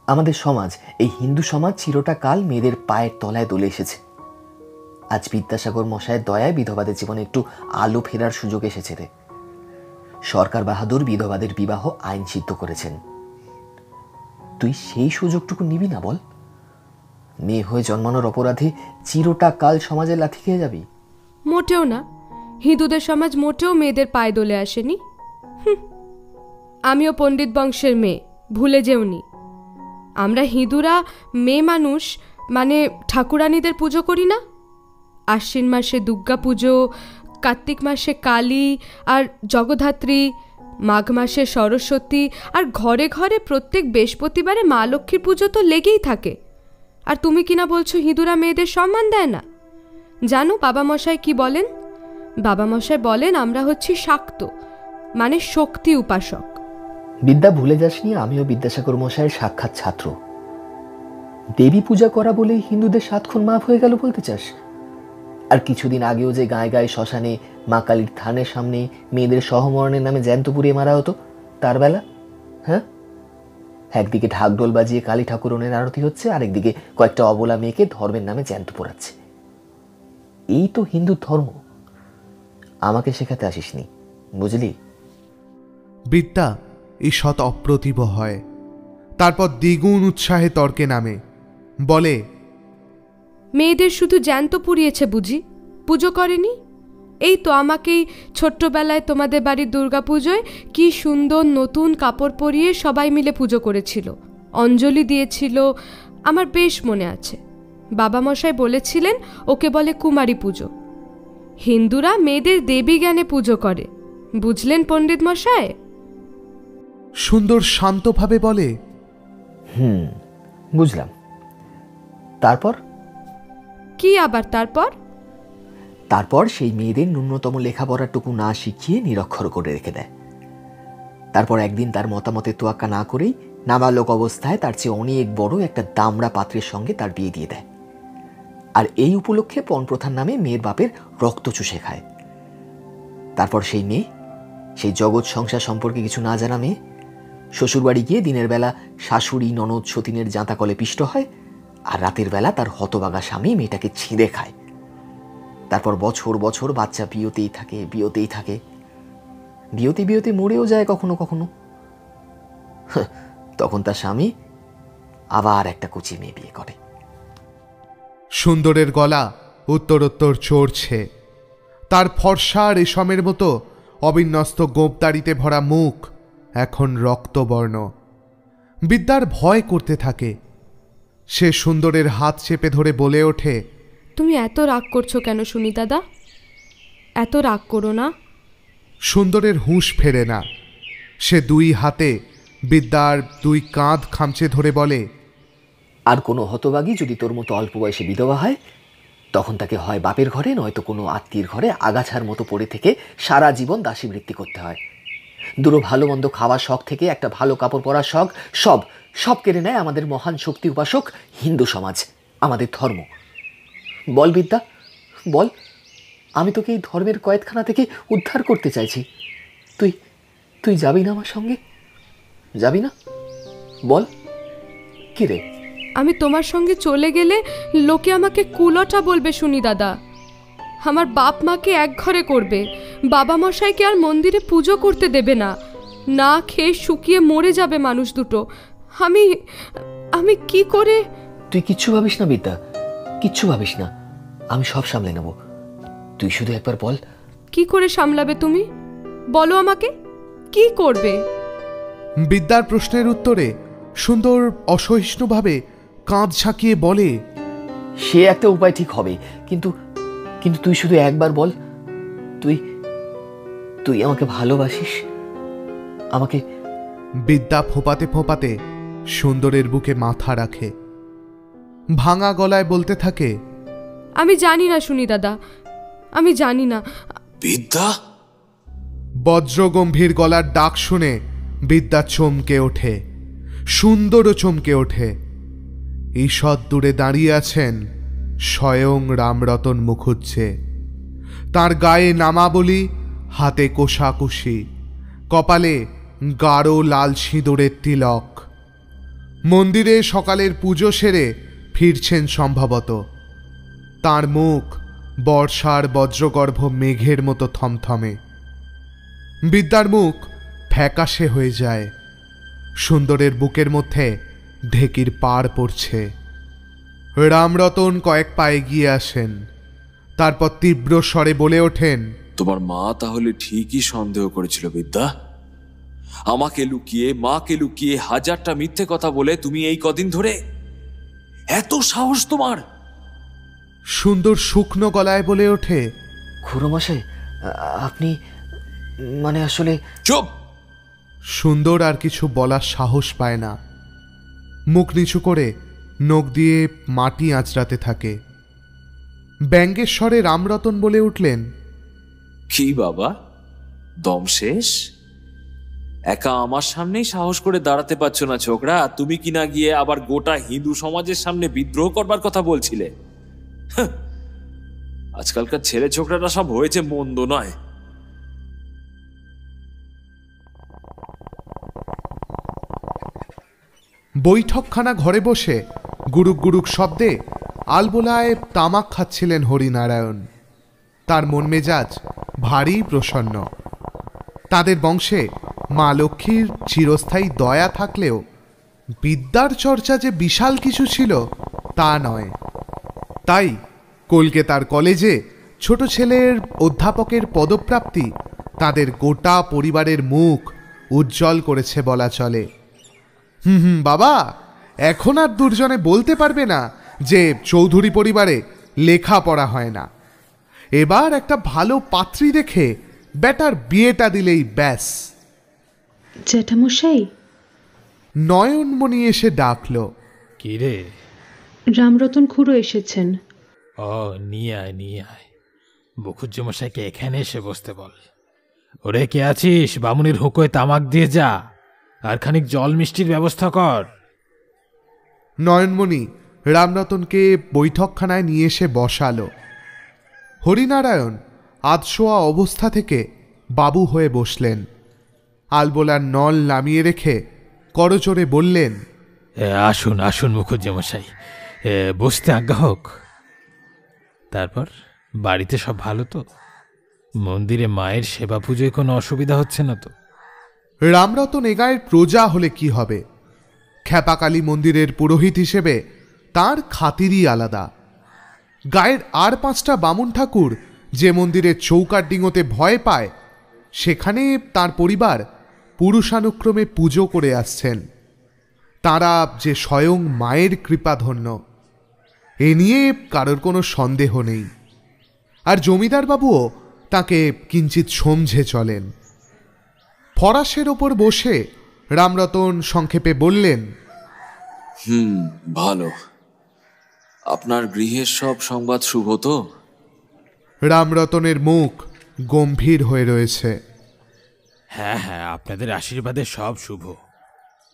আমাদের সমাজ, এই হিন্দু সমাজ চিরটা কাল মেয়েদের পায়ের তলায় দলে এসেছে। আজ বিদ্যাসাগর মশায়ের দয়ায় বিধবাদের জীবনে একটু আলো ফেরার সুযোগ এসেছে রে। সরকার বাহাদুর বিধবাদের বিবাহ আইন সিদ্ধ করেছেন। তুই সেই সুযোগটুকু নিবি না বল? মেয়ে হয়ে জন্মানোর অপরাধে চিরটা কাল সমাজে লাথি খেয়ে যাবি? মোটেও না, হিন্দুদের সমাজ মোটেও মেয়েদের পায়ে দোলে আসেনি। আমিও পণ্ডিত বংশের মেয়ে, ভুলে যেওনি। আমরা হিন্দুরা মেয়ে মানুষ মানে ঠাকুরানীদের পুজো করি না? আশ্বিন মাসে দুর্গা পুজো, কার্তিক মাসে কালী আর জগদ্ধাত্রী, মাঘ মাসে সরস্বতী, আর ঘরে ঘরে প্রত্যেক বৃহস্পতিবারে মা লক্ষ্মীর পুজো তো লেগেই থাকে। আর তুমি কিনা বলছো হিঁদুরা মেয়েদের সম্মান দেয় না? জানো বাবামশাই কি বলেন? বাবামশাই বলেন আমরা হচ্ছি শাক্ত, মানে শক্তি উপাসক। বিদ্যা ভুলে যাসনি, আমিও বিদ্যাসাগর মশাইয়ের সাক্ষাৎ ছাত্র। দেবী পূজা করা বলেই হিন্দুদের 7 খুন মাফ হয়ে গেল বলতে চাস? আর কিছুদিন আগেও যে গায়ে গায়ে শ্মশানে মা কালীর থানের সামনে মেয়েদের সহমরণের নামে জ্যান্ত পুড়িয়ে মারা হতো, তার বেলা? হ্যাঁ, একদিকে ঢাকঢোল বাজিয়ে কালী ঠাকুরনের আরতি হচ্ছে, আরেকদিকে কয়েকটা অবলা মেয়েকে ধর্মের নামে জ্যান্ত পোড়াচ্ছে। এই তো হিন্দু ধর্ম। আমাকে শেখাতে আসিসনি, বুঝলি? বিদ্যা ঈষৎ অপ্রতিভ হয়, তারপর দ্বিগুণ উৎসাহে তর্কে নামে, বলে, মেয়েদের শুধু জ্যান্ত পুড়িয়েছে বুঝি, পুজো করেনি? এই তো আমাকেই ছোট্টবেলায় তোমাদের বাড়ির দুর্গাপুজোয় কি সুন্দর নতুন কাপড় পরিয়ে সবাই মিলে পুজো করেছিল, অঞ্জলি দিয়েছিল, আমার বেশ মনে আছে। বাবামশাই বলেছিলেন ওকে বলে কুমারী পুজো। হিন্দুরা মেয়েদের দেবী জ্ঞানে পুজো করে, বুঝলেন পণ্ডিত মশাই? সুন্দর শান্তভাবে বলে, বুঝলাম। তারপর? কি আবার তারপর? তারপর সেই মেয়েদের ন্যূনতম লেখাপড়াটুকু না শিখিয়ে নিরক্ষর করে রেখে দেয়। তারপর একদিন তার মতামতের তোয়াক্কা না করেই নাবালক অবস্থায় তার চেয়ে অনেক বড় একটা দামড়া পাত্রের সঙ্গে তার বিয়ে দিয়ে দেয়। আর এই উপলক্ষে পণপ্রথার নামে মেয়ের বাপের রক্ত চুষে খায়। তারপর সেই মেয়ে, সেই জগৎ সংসার সম্পর্কে কিছু না জানা মেয়ে, শ্বশুরবাড়ি গিয়ে দিনের বেলা শাশুড়ি ননদ সতীনের জাঁতা কলে পিষ্ট হয়, আর রাতের বেলা তার হতবাগা স্বামী মেয়েটাকে ছিঁড়ে খায়। তারপর বছর বছর বাচ্চা বিয়েতেই থাকে, বিয়েতেই থাকে, বিয়েতে বিয়েতে মরেও যায় কখনো কখনো। তখন তার স্বামী আবার একটা কুচি মেয়ে বিয়ে করে। সুন্দরের গলা উত্তরোত্তর চড়ছে, তার ফর্সা রেশমের মতো অবিন্যস্ত গোঁপদাড়িতে ভরা মুখ এখন রক্তবর্ণ। বিদ্যার ভয় করতে থাকে। সে সুন্দরের হাত চেপে ধরে বলে ওঠে, তুমি এত রাগ করছো কেন শুনি দাদা? এত রাগ করো না। সুন্দরের হুঁশ ফেরে না। সে 2 হাতে বিদ্যার 2 কাঁধ খামচে ধরে বলে, আর কোনো হতভাগী যদি তোর মতো অল্প বয়সে বিধবা হয়, তখন তাকে হয় বাপের ঘরে নয়তো কোনো আত্মীয়ের ঘরে আগাছার মতো পড়ে থেকে সারা জীবন দাসী বৃত্তি করতে হয়। দুটো ভালো মন্দ খাওয়ার শখ থেকে একটা ভালো কাপড় পরার শখ, সব সব কেড়ে নেয় আমাদের মহান শক্তি উপাসক হিন্দু সমাজ, আমাদের ধর্ম। বল বিদ্যা, বল, আমি তোকে এই ধর্মের কয়েদখানা থেকে উদ্ধার করতে চাইছি। তুই তুই যাবি না আমার সঙ্গে? যাবি না? বল কি রে? আমি তোমার সঙ্গে চলে গেলে লোকে আমাকে কুলটা বলবে শুনি দাদা। আমার বাপ মাকে এক ঘরে করবে, বাবা মশাইকে আর মন্দিরে পুজো করতে দেবে না, না খেয়ে শুকিয়ে মরে যাবে মানুষ দুটো। আমি আমি কি করে? তুই কিচ্ছু ভাবিস না বিদ্যা, কিচ্ছু ভাবিস না, আমি সব সামলে নেব। তুই শুধু একবার বল। কি করে সামলাবে তুমি? বলো আমাকে, কি করবে? বিদ্যার প্রশ্নের উত্তরে সুন্দর অসহিষ্ণুভাবে কাঁধ ঝাঁকিয়ে বলে, সে একটা উপায় ঠিক হবে, কিন্তু কিন্তু তুই শুধু একবার বল, তুই তুই আমাকে ভালোবাসিস? আমাকে? বিদ্যা ফোঁপাতে ফোঁপাতে সুন্দরের বুকে মাথা রাখে, ভাঙা গলায় বলতে থাকে, আমি জানি না শুনি দাদা, আমি জানি না। বিদ্যা? বজ্রগম্ভীর গলার ডাক শুনে বিদ্যা চমকে ওঠে, সুন্দরও চমকে ওঠে। ঈষৎ দূরে দাঁড়িয়ে আছেন স্বয়ং রামরতন মুখুজ্জে। তার গায়ে নামাবলী, হাতে কোষাকুষি, কপালে গাঢ় লাল সিঁদুরের তিলক। মন্দিরে সকালের পুজো সেরে ফিরছেন সম্ভবত। তার মুখ বর্ষার বজ্রগর্ভ মেঘের মতো থমথমে। বিদ্যার মুখ ফ্যাকাশে হয়ে যায়। সুন্দরের বুকের মধ্যে ঢেকির পাড় পড়ছে। রামরতন কয়েক পা এগিয়ে আসেন, তারপর তীব্র স্বরে বলে ওঠেন, তোমার মা তাহলে ঠিকই সন্দেহ করেছিল বিদ্যা। আমাকে লুকিয়ে, মাকে লুকিয়ে, 1000টা মিথ্যে কথা বলে তুমি এই কদিন ধরে, এত সাহস তোমার? সুন্দর শুকনো গলায় বলে ওঠে, খুড়োমশাই, আপনি মানে আসলে... চুপ! সুন্দর আর কিছু বলার সাহস পায় না, মুখ নিচু করে নখ দিয়ে মাটি আঁচড়াতে থাকে। ব্যঙ্গের স্বরে রামরতন বলে উঠলেন, কি বাবা, দম শেষ? একা আমার সামনেই সাহস করে দাঁড়াতে পারছো না ছোকরা? তুমি কিনা গিয়ে আবার গোটা হিন্দু সমাজের সামনে বিদ্রোহ করবার কথা বলছিলে। আজকালকার ছেলে ছোকরাটা সব হয়েছে মন্দ নয়। বৈঠকখানা ঘরে বসে গুরুক গুরুক শব্দে আলবোলায় তামাক খাচ্ছিলেন হরিনারায়ণ। তার মন মেজাজ ভারী প্রসন্ন। তাদের বংশে মা লক্ষ্মীর চিরস্থায়ী দয়া থাকলেও বিদ্যার চর্চা যে বিশাল কিছু ছিল তা নয়। তাই কলকাতার কলেজে ছোট ছেলের অধ্যাপকের পদপ্রাপ্তি তাদের গোটা পরিবারের মুখ উজ্জ্বল করেছে বলা চলে। বাবা, এখন আর দুর্জনে বলতে পারবে না যে চৌধুরী পরিবারে লেখাপড়া হয় না। এবার একটা ভালো পাত্রী দেখে বেটার বিয়েটা দিলেই ব্যাস। জ্যাঠামশাই, নয়নমণি এসে ডাকল। কি রে? রামরতন খুড়ো এসেছেন। ও, নিয়ে আয় নিয়ে আয়। মুখুজ্জমশাইকে এখানে এসে বসতে বল। ওরে, কে আছিস? বামুনির হুকোয় তামাক দিয়ে যা, আর খানিক জল মিষ্টির ব্যবস্থা কর। নয়নমণি রামরতনকে বৈঠকখানায় নিয়ে এসে বসালো। হরিনারায়ণ আধশোয়া অবস্থা থেকে বাবু হয়ে বসলেন। আলবোলার নল নামিয়ে রেখে করজোরে বললেন, আসুন আসুন মুখুজ্জমশাই, বসতে আজ্ঞা হোক। তারপর বাড়িতে সব ভালো তো? মন্দিরে মায়ের সেবা পুজোয় কোনো অসুবিধা হচ্ছে না তো? রামরতন এগায়ের প্রজা হলে কি হবে, খ্যাপাকালী মন্দিরের পুরোহিত হিসেবে তার খাতিরই আলাদা। গায়ের আর 5টা বামুন ঠাকুর যে মন্দিরের চৌকার ডিঙোতে ভয় পায়, সেখানে তার পরিবার পুরুষানুক্রমে পুজো করে আসছেন। তারা যে স্বয়ং মায়ের কৃপাধন্য, এ নিয়ে কারোর কোনো সন্দেহ নেই। আর জমিদার বাবুও তাকে কিঞ্চিত সমঝে চলেন। ফরাসের ওপর বসে রামরতন সংক্ষেপে বললেন, ভালো। আপনার গৃহের সব সংবাদ শুভ তো? রামরতনের মুখ গম্ভীর হয়ে রয়েছে। হ্যাঁ হ্যাঁ, আপনাদের আশীর্বাদে সব শুভ।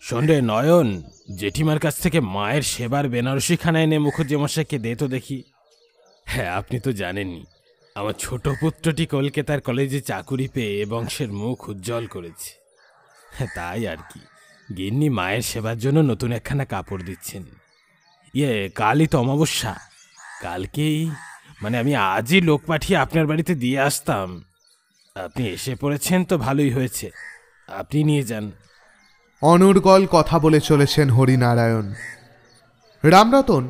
শোন রে নয়ন, জেঠিমার কাছ থেকে মায়ের সেবার বেনারসি খানা এনে মুখুজ্জমশাইকে দে তো দেখি। হ্যাঁ, আপনি তো জানেনই আমার ছোট পুত্রটি কলকাতার কলেজে চাকুরি পেয়ে বংশের মুখ উজ্জ্বল করেছে। তাই আর কি, গিন্নি মায়ের সেবার জন্য নতুন একখানা কাপড় দিচ্ছেন। কালই তো অমাবস্যা, কালকেই মানে আমি আজই লোক পাঠিয়ে আপনার বাড়িতে দিয়ে আসতাম। আপনি এসে পড়েছেন তো ভালোই হয়েছে, আপনি নিয়ে যান। অনর্গল কথা বলে চলেছেন হরিনারায়ণ। রামরতন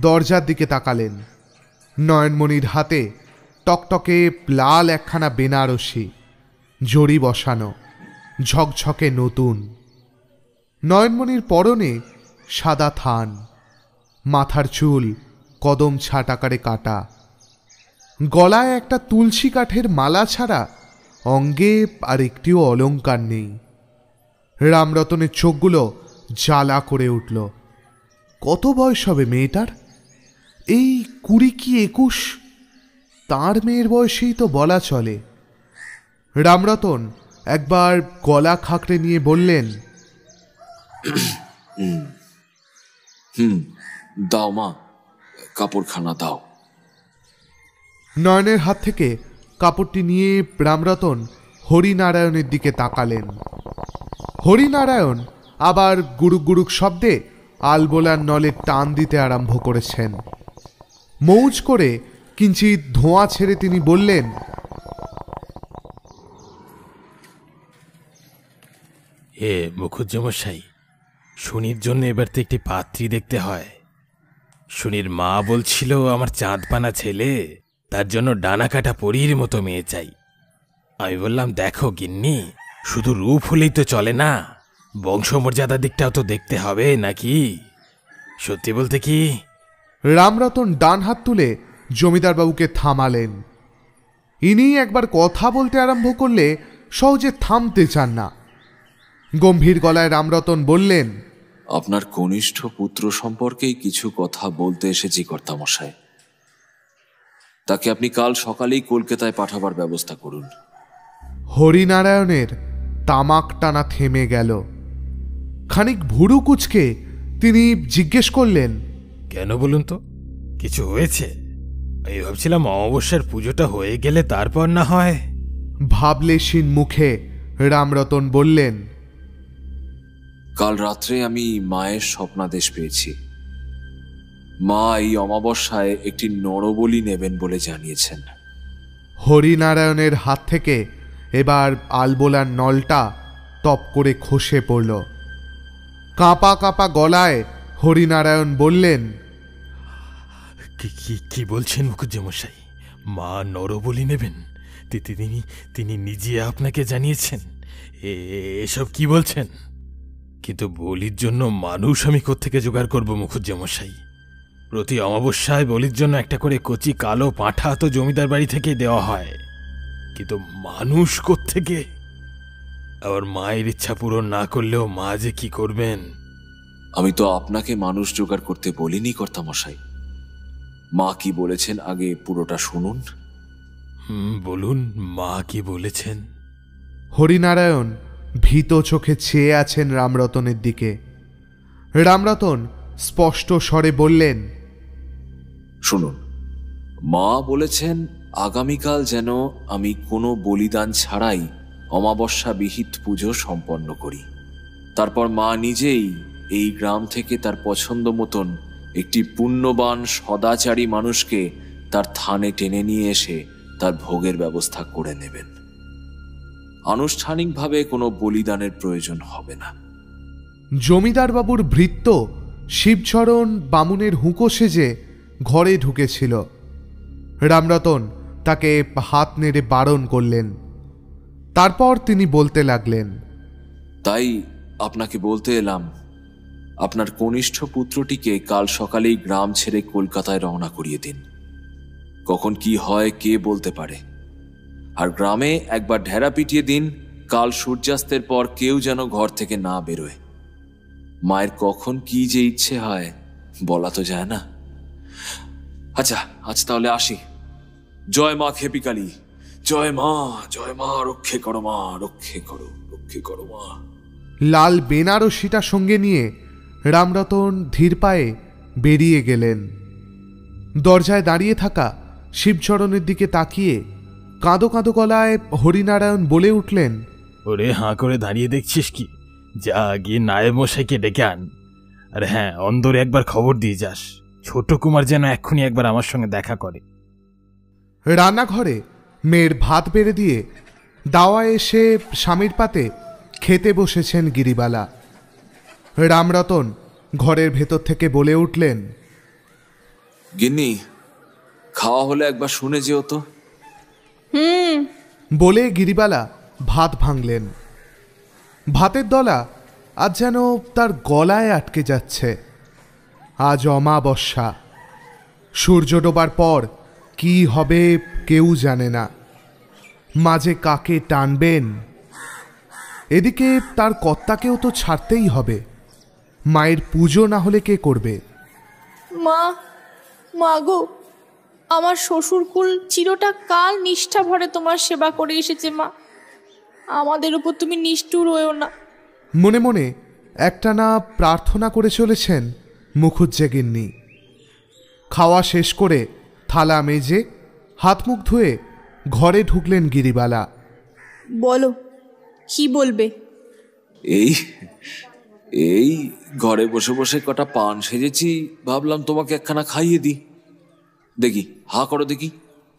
দরজার দিকে তাকালেন। নয়নমণির হাতে টকটকে লাল একখানা বেনারসি, জড়ি বসানো, ঝকঝকে নতুন। নয়নমণির পরনে সাদা থান, মাথার চুল কদম ছাট আকারে কাটা, গলায় একটা তুলসী কাঠের মালা ছাড়া অঙ্গে আর একটিও অলংকার নেই। রামরতনের চোখগুলো জ্বালা করে উঠল। কত বয়স হবে মেয়েটার? এই 20 কি 21? তাঁর মেয়ের বয়সেই তো বলা চলে। রামরতন একবার গলা খাকড়ে নিয়ে বললেন, দাও মা, কাপড়খানা দাও। নয়নের হাত থেকে কাপড়টি নিয়ে রামরতন হরিনারায়ণের দিকে তাকালেন। হরিনারায়ণ আবার গুরুক গুরুক শব্দে আলবোলার নলে টান দিতে আরম্ভ করেছেন। মৌজ করে কিঞ্চিত ধোঁয়া ছেড়ে তিনি বললেন, মুখুজ্জমশাই, শুনির জন্য এবার তো একটি পাত্রী দেখতে হয়। শুনির মা বলছিল আমার চাঁদপানা ছেলে, তার জন্য ডানা কাটা পরীর মতো মেয়ে চাই। আমি বললাম, দেখো গিন্নি, শুধু রূপ হলেই তো চলে না, বংশমর্যাদার দিকটাও তো দেখতে হবে নাকি? সত্যি বলতে কি? রামরতন ডান হাত তুলে জমিদার বাবুকে থামালেন। ইনি একবার কথা বলতে আরম্ভ করলে সহজে থামতে চান না। গম্ভীর গলায় রামরতন বললেন, আপনার কনিষ্ঠ পুত্র সম্পর্কেই কিছু কথা বলতে এসেছি কর্তামশাই। তাকে আপনি কাল সকালেই কলকাতায় পাঠাবার ব্যবস্থা করুন। হরিনারায়ণের তামাক টানা থেমে গেল। খানিক ভুরু কুচকে তিনি জিজ্ঞেস করলেন, কেন বলুন তো, কিছু হয়েছে? আমি ভাবছিলাম অমাবস্যার পুজোটা হয়ে গেলে তারপর না হয়। ভাবলেশীন মুখে রামরতন বললেন, কাল রাত্রে আমি মায়ের স্বপ্নাদেশ পেয়েছি। মা এই অমাবস্যায় একটি নরবলি নেবেন বলে জানিয়েছেন। হরিনারায়ণের হাত থেকে এবার আলবোলার নলটা টপ করে খসে পড়ল। কাঁপা কাঁপা গলায় হরিনারায়ণ বললেন, কি বলছেন মুখুজ্জেমশাই? মা নরবলি নেবেন? তিনি নিজে আপনাকে জানিয়েছেন? এসব কি বলছেন? কিন্তু বলির জন্য মানুষ আমি কোত্থেকে জোগাড় করব মুখুজ্জেমশাই? প্রতি অমাবস্যায় বলির জন্য একটা করে কচি কালো পাঁঠা তো জমিদার বাড়ি থেকে দেওয়া হয়, কিন্তু মানুষ কোত্থেকে? আবার মায়ের ইচ্ছা পূরণ না করলেও মা যে কি করবেন? আমি তো আপনাকে মানুষ জোগাড় করতে বলিনি কর্তামশাই। মা কি বলেছেন আগে পুরোটা শুনুন। বলুন, মা কি বলেছেন? হরিনারায়ণ ভীত চোখে চেয়ে আছেন রামরতনের দিকে। রামরতন স্পষ্ট স্বরে বললেন, শুনুন, মা বলেছেন আগামীকাল যেন আমি কোনো বলিদান ছাড়াই অমাবস্যা বিহিত পুজো সম্পন্ন করি। তারপর মা নিজেই এই গ্রাম থেকে তার পছন্দ মতন একটি পুণ্যবান সদাচারী মানুষকে তার থানে টেনে নিয়ে এসে তার ভোগের ব্যবস্থা করে নেবেন। আনুষ্ঠানিকভাবে কোনো বলিদানের প্রয়োজন হবে না। জমিদার বাবুর ভৃত্য শিবচরণ বামুনের হুঁকো সেজে ঘরে ঢুকেছিল। রামরতন তাকে হাত নেড়ে বারণ করলেন। তারপর তিনি বলতে লাগলেন, তাই আপনাকে বলতে এলাম, আপনার কনিষ্ঠ পুত্রটিকে কাল সকালেই গ্রাম ছেড়ে কলকাতায় রওনা করিয়ে দিন। কখন কি হয় কে বলতে পারে। আর গ্রামে একবার ঢেরা পিটিয়ে দিন, কাল সূর্যাস্তের পর কেউ যেন ঘর থেকে না বেরোয়। মায়ের কখন কি যে ইচ্ছে হয় বলা তো যায় না। আচ্ছা, আজ তাহলে আসি। জয় মা খেপিকালী, জয় মা, জয় মা, রক্ষে করো মা, রক্ষে করো, রক্ষে করো মা। লাল বেনারসিটা সঙ্গে নিয়ে রামরতন ধীর পায়ে বেরিয়ে গেলেন। দরজায় দাঁড়িয়ে থাকা শিবচরণের দিকে তাকিয়ে কাঁদো কাঁদো গলায় হরিনারায়ণ বলে উঠলেন, ওরে হাঁ করে দাঁড়িয়ে দেখছিস কি? যা গিয়ে নায়েব মশাইকে ডেকে আন। আর হ্যাঁ, অন্দরে একবার খবর দিয়ে যাস, ছোট কুমার যেন এক্ষুনি একবার আমার সঙ্গে দেখা করে। রান্নাঘরে মেয়ের ভাত বেড়ে দিয়ে দাওয়া এসে স্বামীর পাতে খেতে বসেছেন গিরিবালা। রামরতন ঘরের ভেতর থেকে বলে উঠলেন, গিন্নি, খাওয়া হলে একবার শুনে যেও তো। বলে গিরিবালা ভাত ভাঙলেন। ভাতের দলা আজ যেন তার গলায় আটকে যাচ্ছে। আজ অমাবস্যা, সূর্য ডোবার পর কি হবে কেউ জানে না। মাঝে কাকে টানবেন, এদিকে তার কর্তাকেও তো ছাড়তেই হবে। মায়ের পুজো না হলে কে করবে? মা গো, আমার শ্বশুরকুল চিরটা কাল নিষ্ঠা ভরে তোমার সেবা করে এসেছে। মা, আমাদের উপর তুমি নিষ্ঠুর হয়েও না। মনে মনে একটানা প্রার্থনা করে চলেছেন মুখুজ্জেগিন্নি। খাওয়া শেষ করে থালা মেজে হাত মুখ ধুয়ে ঘরে ঢুকলেন গিরিবালা। বলো, কি বলবে? এই এই ঘরে বসে বসে কটা পান সেজেছি, ভাবলাম তোমাকে একখানা খাইয়ে দিই। দেখি, হা করো দেখি।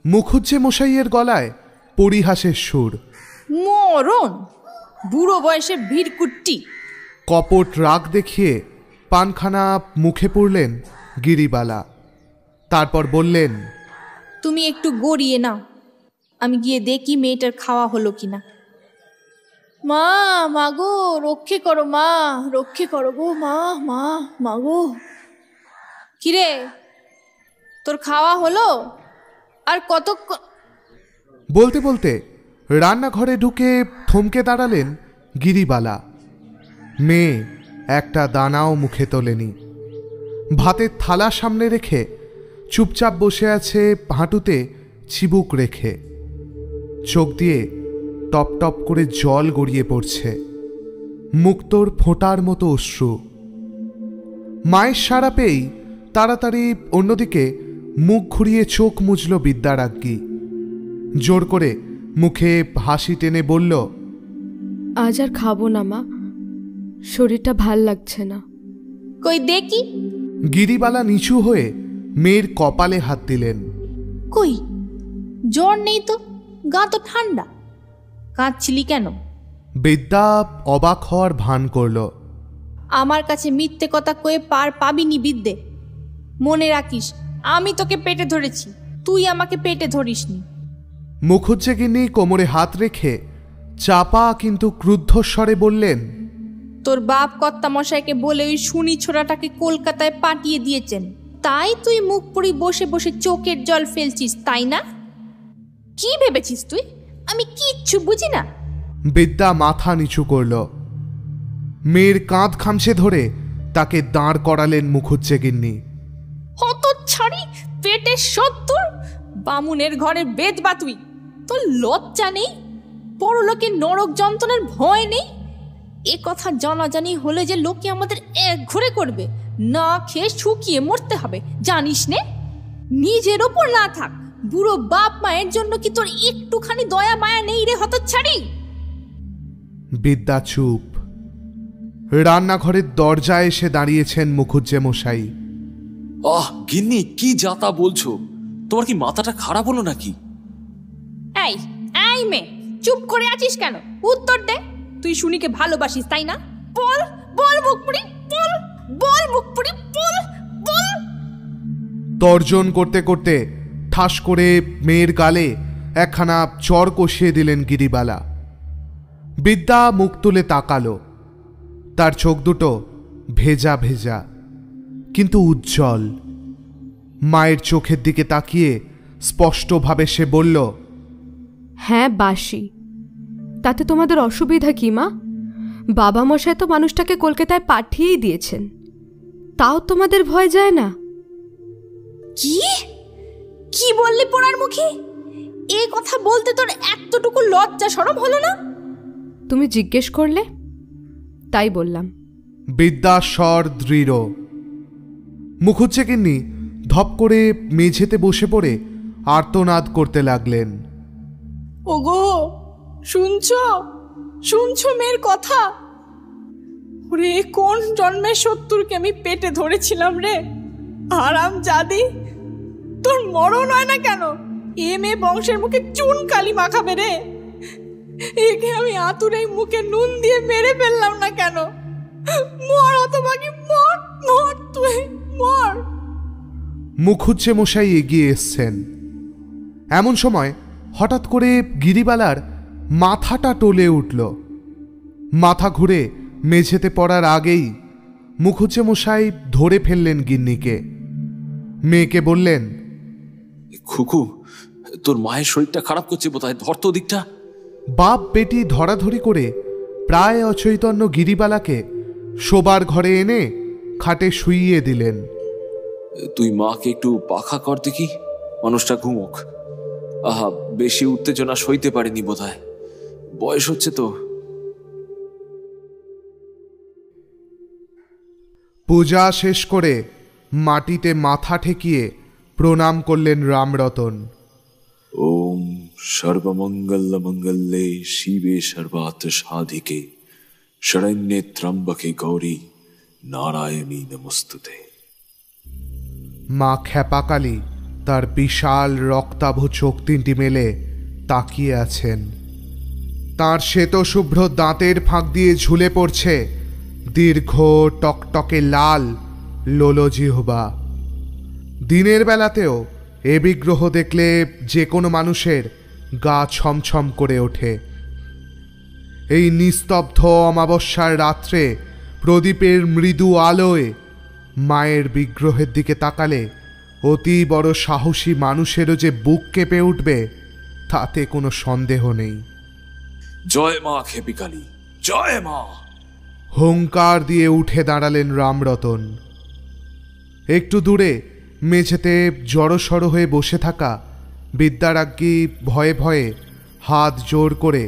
মুখুজ্জে মশাইয়ের গলায় পরিহাসের সুর। মরণ, বুড়ো বয়সে ভিড়কুট্টি। কপট রাগ দেখিয়ে পানখানা মুখে পুরলেন গিরিবালা। তারপর বললেন, তুমি একটু গড়িয়ে নাও, আমি গিয়ে দেখি মেয়েটার খাওয়া হলো কিনা। মা গো, রক্ষে করো মা, রক্ষে করো গো মা গো। কিরে, তোর খাওয়া হলো? আর কতক্ষণ? বলতে বলতে রান্নাঘরে ঢুকে থমকে দাঁড়ালেন গিরিবালা। মেয়ে একটা দানাও মুখে তোলেনি। ভাতের থালা সামনে রেখে চুপচাপ বসে আছে, হাঁটুতে চিবুক রেখে। চোখ দিয়ে টপ টপ করে জল গড়িয়ে পড়ছে, মুক্তোর ফোঁটার মতো অশ্রু। মায়ের সাড়া পেয়েই তাড়াতাড়ি অন্যদিকে মুখ ঘুরিয়ে চোখ মুছল বিদ্যারাজ্ঞী। জোর করে মুখে হাসি টেনে বলল, আজ আর খাবো না মা, শরীরটা ভাল লাগছে না। কই দেখি। গিরিবালা নিচু হয়ে মেয়ের কপালে হাত দিলেন। কই, জ্বর নেই তো, গা তো ঠান্ডা, কাঁদছিলি কেন? বিদ্যা অবাক হওয়ার ভান করল। আমার কাছে মিথ্যে কথা কয়ে পার পাবিনি বিদ্যে। মনে রাখিস, আমি তোকে পেটে ধরেছি, তুই আমাকে পেটে ধরিসনি। মুখুজ্জেগিন্নি কোমরে হাত রেখে চাপা কিন্তু ক্রুদ্ধ স্বরে বললেন, তোর বাপ কর্তা মশাইকে বলে ওই শুনি ছোড়াটাকে কলকাতায় পাঠিয়ে দিয়েছেন, তাই তুই মুখ পুরি বসে বসে চোখের জল ফেলছিস, তাই না? কি ভেবেছিস তুই আমি কিচ্ছু বুঝি না? বিদ্যা মাথা নিচু করল। মেয়ের কাঁধ খামছে ধরে তাকে দাঁড় করালেন মুখুজ্জেগিন্নি। হত ছাড়ি, পেটের সত্তর, বামুনের ঘরে বেদবা তুই। তোর লজ্জা নেই? পরলোকে নরক যন্ত্রণার ভয় নেই? এ কথা জানাজানি হলে যে লোকে আমাদের এক ঘুরে করবে, না খেয়ে শুকিয়ে মরতে হবে, জানিস নে? নিজের ওপর না থাক, বুড়ো বাপ মায়ের জন্য কি তোর একটুখানি দয়া মায়া নেই রে হতচ্ছাড়ি? বিদ্যা চুপ। রান্নাঘরের দরজায় এসে দাঁড়িয়েছেন মুখুজ্জে মশাই। গিন্নি, কি যাতা বলছো? তোমার কি মাথাটা খারাপ হলো নাকি? এই এই মেয়ে, চুপ করে আছিস কেন? উত্তর দে। তুই শুনিকে ভালোবাসিস, তাই না? বল বল মুখপুরি, বল বল মুখপুরি, বল বল। তর্জন করতে করতে ঠাস করে মেয়ের গালে একখানা চর কষিয়ে দিলেন গিরিবালা। বিদ্যা মুখ তুলে তাকালো। তার চোখ দুটো ভেজা ভেজা কিন্তু উজ্জ্বল। মায়ের চোখের দিকে তাকিয়ে স্পষ্টভাবে সে বলল, হ্যাঁ বাসি, তাতে তোমাদের অসুবিধা কি মা? বাবা মশাই তো মানুষটাকে কলকাতায় পাঠিয়েই দিয়েছেন, তাও তোমাদের ভয় যায় না? কি কি বললি পোড়ার মুখে? এই কথা বলতে তোর এতটুকু লজ্জা শরম হলো না? তুমি জিজ্ঞেস করলে তাই বললাম। বিদ্যা স্বর দৃঢ়। মুখুজ্জেগিন্নি ধপ করে মেঝেতে বসে পড়ে আর্তনাদ করতে লাগলেন। ওগো, শুনছো শুনছো মেয়ের কথা? ওরে, কোন জন্মের শত্রুকে আমি পেটে ধরেছিলাম রে আরাম জাদি! তোর মরণ হয় না কেন? এ মেয়ে বংশের মুখে চুন কালি মাখাবে রে। একে আমি আতুরেই মুখে নুন দিয়ে মেরে ফেললাম না কেন? মর হতভাগী, মর মর, তুই মর। মুখুজ্জে মশাই এগিয়ে এসছেন। এমন সময় হঠাৎ করে গিরিবালার মাথাটা টলে উঠল। মাথা ঘুরে মেঝেতে পড়ার আগেই মুখুজ্জে মশাই ধরে ফেললেন গিন্নিকে। মেয়েকে বললেন, খুকু, তোর মায়ের শরীরটা খারাপ করছে বোধহয়, ধর তো দিকটা। বাপ বেটি ধরাধরি করে প্রায় অচৈতন্য গিরিবালাকে শোবার ঘরে এনে খাটে শুইয়ে দিলেন। তুই মাকে একটু পাখা কর দেখি, মানুষটা ঘুমোক। আহা, বেশি উত্তেজনা সইতে পারেনি বোধহয়, বয়স হচ্ছে তো। পূজা শেষ করে মাটিতে মাথা ঠেকিয়ে প্রণাম করলেন রামরতন। ওম সর্বমঙ্গল মঙ্গলে শিবে সর্বার্থ সাধিকে শরণ্যে ত্রম্বকে গৌরী নারায়ণী নমস্তুতে। মা খেপাকালী তার বিশাল রক্তাভ চোখ তিনটি মেলে তাকিয়ে আছেন। তার শ্বেতশুভ্র দাঁতের ফাঁক দিয়ে ঝুলে পড়ছে দীর্ঘ টকটকে লাল লোলজিহ্বা। দিনের বেলাতেও এ বিগ্রহ দেখলে যে কোনো মানুষের গা ছমছম করে ওঠে। এই নিস্তব্ধ অমাবস্যার রাত্রে প্রদীপের মৃদু আলোয় মায়ের বিগ্রহের দিকে তাকালে অতি বড় সাহসী মানুষেরও যে বুক কেঁপে উঠবে তাতে কোনো সন্দেহ নেই। জয় মা খেপিকালী, জয় মা। হুঙ্কার দিয়ে উঠে দাঁড়ালেন রামরতন। একটু দূরে মেঝেতে জড়সড় হয়ে বসে থাকা বিদ্যারাজ্ঞী ভয়ে ভয়ে হাত জোর করে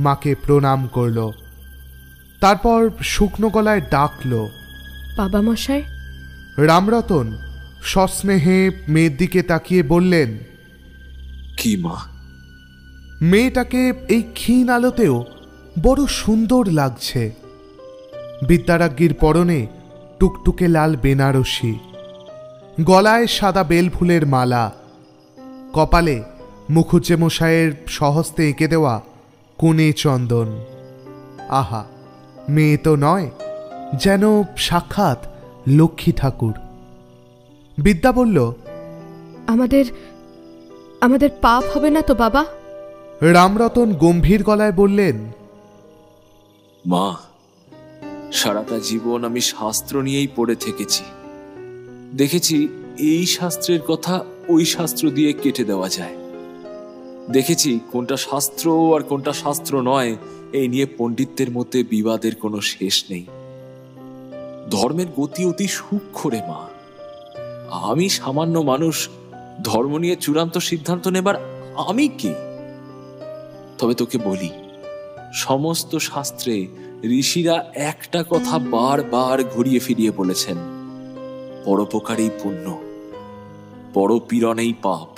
মাকে প্রণাম করল। তারপর শুকনো গলায় ডাকল, বাবা মশাই। রামরতন সস্নেহে মেয়ের দিকে তাকিয়ে বললেন, কি মা? মেয়েটাকে এই ক্ষীণ আলোতেও বড় সুন্দর লাগছে। বিদ্যারাজ্ঞীর পরনে টুকটুকে লাল বেনারসি, গলায় সাদা বেলফুলের মালা, কপালে মুখুজ্জে মশাইয়ের স্বহস্তে এঁকে দেওয়া কোণে চন্দন। আহা, মেয়ে তো নয়, যেন সাক্ষাৎ লক্ষ্মী ঠাকুর। বিদ্যা বলল, আমাদের আমাদের পাপ হবে না তো বাবা? রামরতন গম্ভীর গলায় বললেন, মা, সারাটা জীবন আমি শাস্ত্র নিয়েই পড়ে থেকেছি। দেখেছি এই শাস্ত্রের কথা ওই শাস্ত্র দিয়ে কেটে দেওয়া যায়। দেখেছি কোনটা শাস্ত্র আর কোনটা শাস্ত্র নয়, এই নিয়ে পণ্ডিতদের মধ্যে বিবাদের কোনো শেষ নেই। ধর্মের গতি অতি সূক্ষ্ম রে মা। আমি সামান্য মানুষ, ধর্ম নিয়ে চূড়ান্ত সিদ্ধান্ত নেবার আমি কে? তবে তোকে বলি, সমস্ত শাস্ত্রে ঋষিরা একটা কথা বারবার ঘুরিয়ে ফিরিয়ে বলেছেন, পরোপকারেই পুণ্য, পরপীড়নেই পাপ।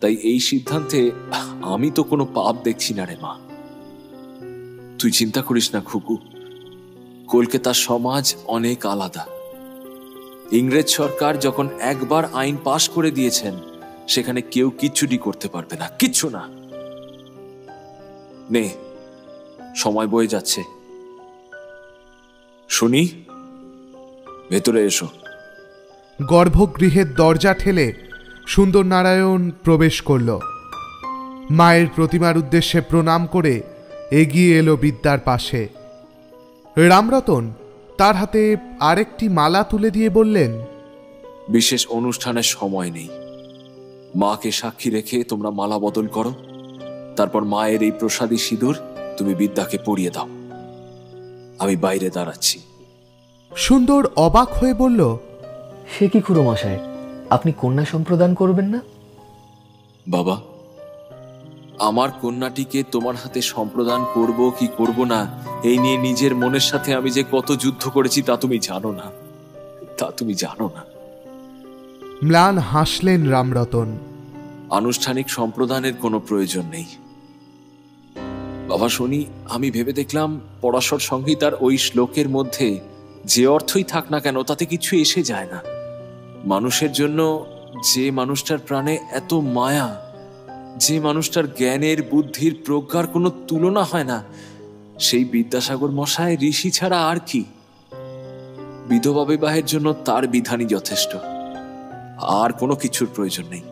তাই এই সিদ্ধান্তে আমি তো কোনো পাপ দেখছি না রে মা। তুই চিন্তা করিস না খুকু, কলকাতার সমাজ অনেক আলাদা। ইংরেজ সরকার যখন একবার আইন পাশ করে দিয়েছেন, সেখানে কেউ কিচ্ছুটি করতে পারবে না, কিচ্ছু না। নে, সময় বয়ে যাচ্ছে, শুনি, ভেতরে এসো। গর্ভগৃহের দরজা ঠেলে সুন্দর নারায়ণ প্রবেশ করল। মায়ের প্রতিমার উদ্দেশ্যে প্রণাম করে এগিয়ে এলো বিদ্যার পাশে। রামরতন তার হাতে আরেকটি মালা তুলে দিয়ে বললেন, বিশেষ অনুষ্ঠানের সময় নেই, মাকে সাক্ষী রেখে তোমরা মালা বদল করো। তারপর মায়ের এই প্রসাদী সিঁদুর তুমি বিদ্যাকে পরিয়ে দাও। আমি বাইরে দাঁড়াচ্ছি। সুন্দর অবাক হয়ে বলল, সে কি খুড়োমশাই, আপনি কন্যা সম্প্রদান করবেন না? বাবা, আমার কন্যাটিকে তোমার হাতে সম্প্রদান করব কি করব না, এই নিয়ে নিজের মনের সাথে আমি যে কত যুদ্ধ করেছি তা তুমি জানো না, তা তুমি জানো না। ম্লান হাসলেন রামরতন। আনুষ্ঠানিক সম্প্রদানের কোনো প্রয়োজন নেই বাবা। শুনি, আমি ভেবে দেখলাম পরাশর সংহিতার ওই শ্লোকের মধ্যে যে অর্থই থাক না কেন, তাতে কিছু এসে যায় না। মানুষের জন্য যে মানুষটার প্রাণে এত মায়া, যে মানুষটার জ্ঞানের বুদ্ধির প্রজ্ঞার কোনো তুলনা হয় না, সেই বিদ্যাসাগর মশাই ঋষি ছাড়া আর কি? বিধবা বিবাহের জন্য তার বিধানই যথেষ্ট, আর কোনো কিছুর প্রয়োজন নেই।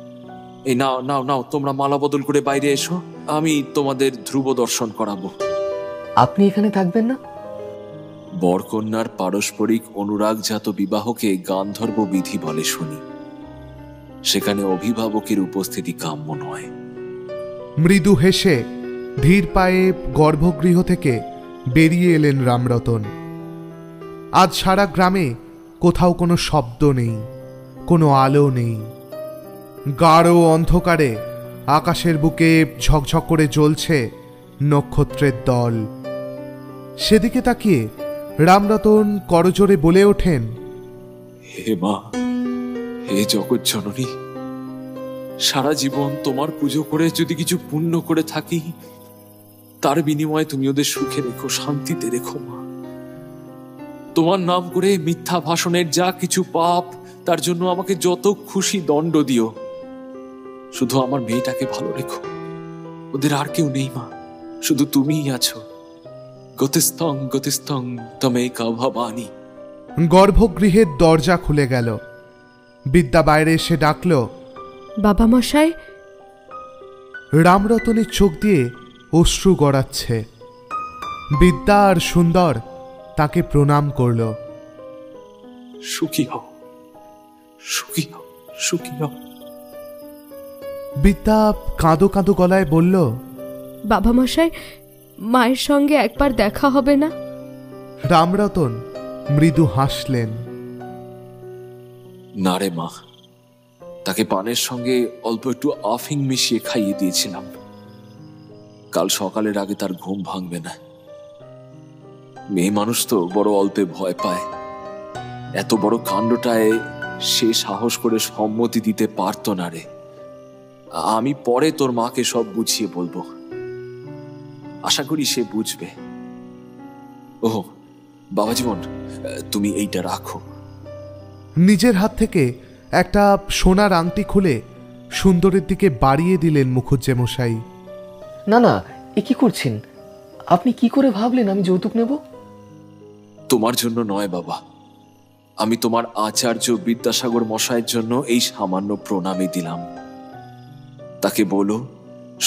এই নাও নাও নাও, তোমরা মালা বদল করে বাইরে এসো, আমি তোমাদের ধ্রুব দর্শন করাবো। আপনি এখানে থাকবেন না? বরকন্যার পারস্পরিক অনুরাগজাত বিবাহকে গান্ধর্ব বিধি বলে শুনি, সেখানে অভিভাবকের উপস্থিতি কাম্য নয়। মৃদু হেসে ধীর পায়ে গর্ভগৃহ থেকে বেরিয়ে এলেন রামরতন। আজ সারা গ্রামে কোথাও কোনো শব্দ নেই, কোনো আলো নেই। গাঢ় অন্ধকারে আকাশের বুকে ঝকঝক করে জ্বলছে নক্ষত্রের দল। সেদিকে তাকিয়ে রামরতন করজোরে বলে ওঠেন, হে মা, হে জগৎ জননী, সারা জীবন তোমার পুজো করে যদি কিছু পুণ্য করে থাকি, তার বিনিময়ে তুমি ওদের সুখে রেখো, শান্তিতে রেখো মা। তোমার নাম করে মিথ্যা ভাষণের যা কিছু পাপ, তার জন্য আমাকে যত খুশি দণ্ড দিও, শুধু আমার মেয়েটাকে ভালো রেখো। ওদের আর কেউ নেই মা, শুধু তুমিই আছো। গতিস্তং গতিস্তং তমেকা ভবানী। গর্ভগৃহের দরজা খুলে গেল। বিদ্যা বাইরে এসে ডাকল, বাবা মশাই। রামরতনের চোখ দিয়ে অশ্রু গড়াচ্ছে। বিদ্যা আর সুন্দর তাকে প্রণাম করল। সুখী হও, সুখী হও, সুখী হও। বিদ্যা কাঁদো কাঁদো গলায় বলল, বাবা মশাই, মায়ের সঙ্গে একবার দেখা হবে না? রামরতন মৃদু হাসলেন। না রে মা, তাকে পানের সঙ্গে অল্প একটু আফিং মিশিয়ে খাইয়ে দিয়েছিলাম। কাল সকালের আগে তার ঘুম ভাঙবে না। মেয়ে মানুষ তো বড় অল্পে ভয় পায়। এত বড় কাণ্ডটায় সে সাহস করে সম্মতি দিতে পারত না রে। আমি পরে তোর মাকে সব বুঝিয়ে বলবো, আশা করি সে বুঝবে। ওহ বাবা জীবন, তুমি এইটা রাখো। নিজের হাত থেকে একটা সোনার আংটি খুলে সুন্দরের দিকে বাড়িয়ে দিলেন মুখুজ্জেমশাই। না না, এ কি করছেন? আপনি কি করে ভাবলেন আমি যৌতুক নেব? তোমার জন্য নয় বাবা, আমি তোমার আচার্য বিদ্যাসাগর মশাইয়ের জন্য এই সামান্য প্রণামই দিলাম। তাকে বলো,